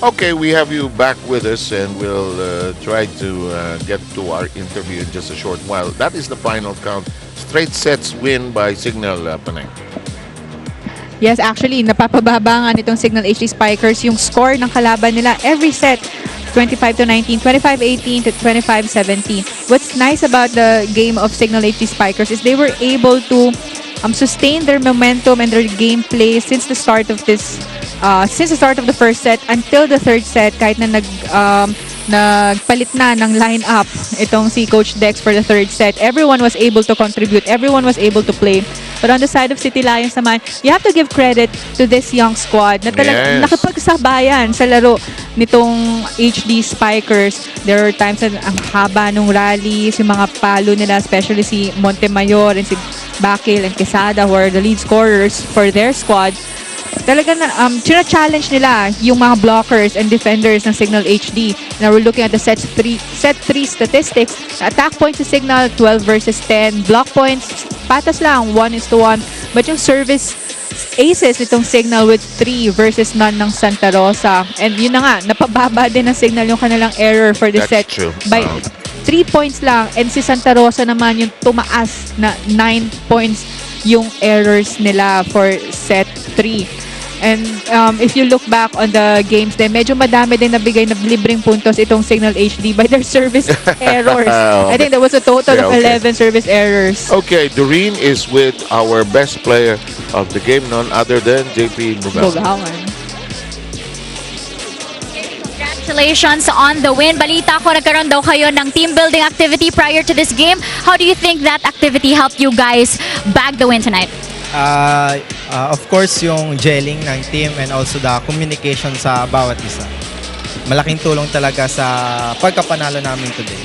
Speaker 2: Okay, we have you back with us and we'll try to get to our interview in just a short while. That is the final count. Straight sets win by Signal, Panay.
Speaker 3: Yes, actually, napapababa nga nitong Signal HD Spikers yung score ng kalaban nila every set. 25-19, 25-18 to 25-17. What's nice about the game of Signal HD Spikers is they were able to sustain their momentum and their gameplay since the start of this since the start of the first set until the third set, kahit na nagpalit na ng lineup itong si Coach Dex for the third set. Everyone was able to contribute. Everyone was able to play. But on the side of City Lions naman, you have to give credit to this young squad na talagang nakipagsabayan sa laro nitong HD Spikers. There were times na ang haba ng rallies, yung mga palo nila, especially si Montemayor and si Bakil and Quesada, who are the lead scorers for their squad. Talaga na challenge nila yung mga blockers and defenders ng Signal HD. Now we're looking at the set 3 statistics. Attack points sa Signal 12 versus 10. Block points patas lang 1:1. But yung service aces nitong Signal with 3 versus none ng Santa Rosa. And yun na nga, napababa din ng Signal yung kanilang error for the set by 3 points lang. And si Santa Rosa naman yung tumaas na 9 points yung errors nila for set 3. And if you look back on the games din, medyo madami din nabigay na libreng puntos itong Signal HD by their service errors. I think there was a total of 11 service errors.
Speaker 2: Okay, Doreen is with our best player of the game, none other than JP Bugawan.
Speaker 4: Congratulations on the win. Balita ko, nagkaroon daw kayo ng team building activity prior to this game. How do you think that activity helped you guys bag the win tonight?
Speaker 8: Of course, yung gelling ng team and also the communication sa bawat isa. Malaking tulong talaga sa pagkapanalo namin today.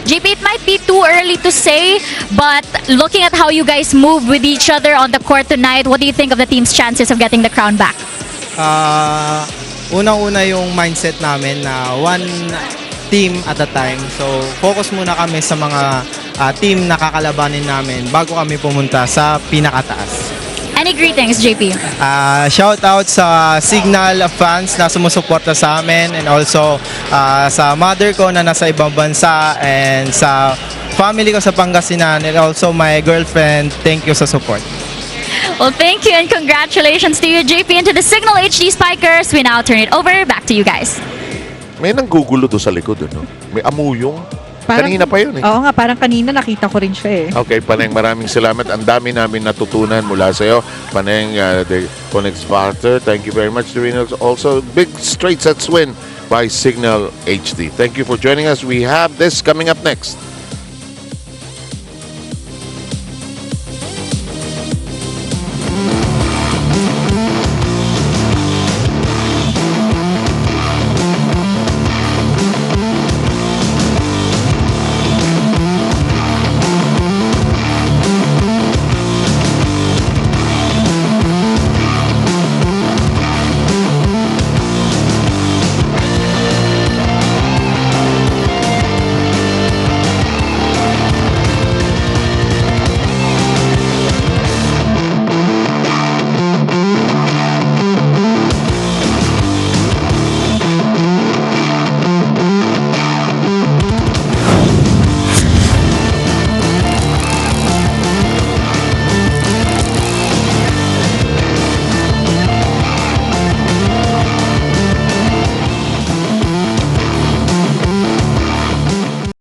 Speaker 4: JP, it might be too early to say, but looking at how you guys move with each other on the court tonight, what do you think of the team's chances of getting the crown back?
Speaker 8: Unang-una yung mindset namin na one team at a time. So, focus muna kami sa mga team na kakalabanin namin bago kami pumunta sa pinakataas.
Speaker 4: Any greetings, JP?
Speaker 8: Shout out sa Signal fans na sumusuporta sa amin and also sa mother ko na nasa ibang bansa and sa family ko sa Pangasinan and also my girlfriend. Thank you sa support.
Speaker 4: Well, thank you and congratulations to you, JP, and to the Signal HD Spikers. We now turn it over back to you guys.
Speaker 2: May nanggugulo doon sa likod, no? May amuyong. Kanina pa yun eh.
Speaker 3: Oo nga, parang kanina nakita ko rin siya eh.
Speaker 2: Okay, Paneng, maraming salamat. Ang dami namin natutunan mula sa iyo. Paneng, the Connect Sparter, thank you very much. Also, big straight sets win by Signal HD. Thank you for joining us. We have this coming up next.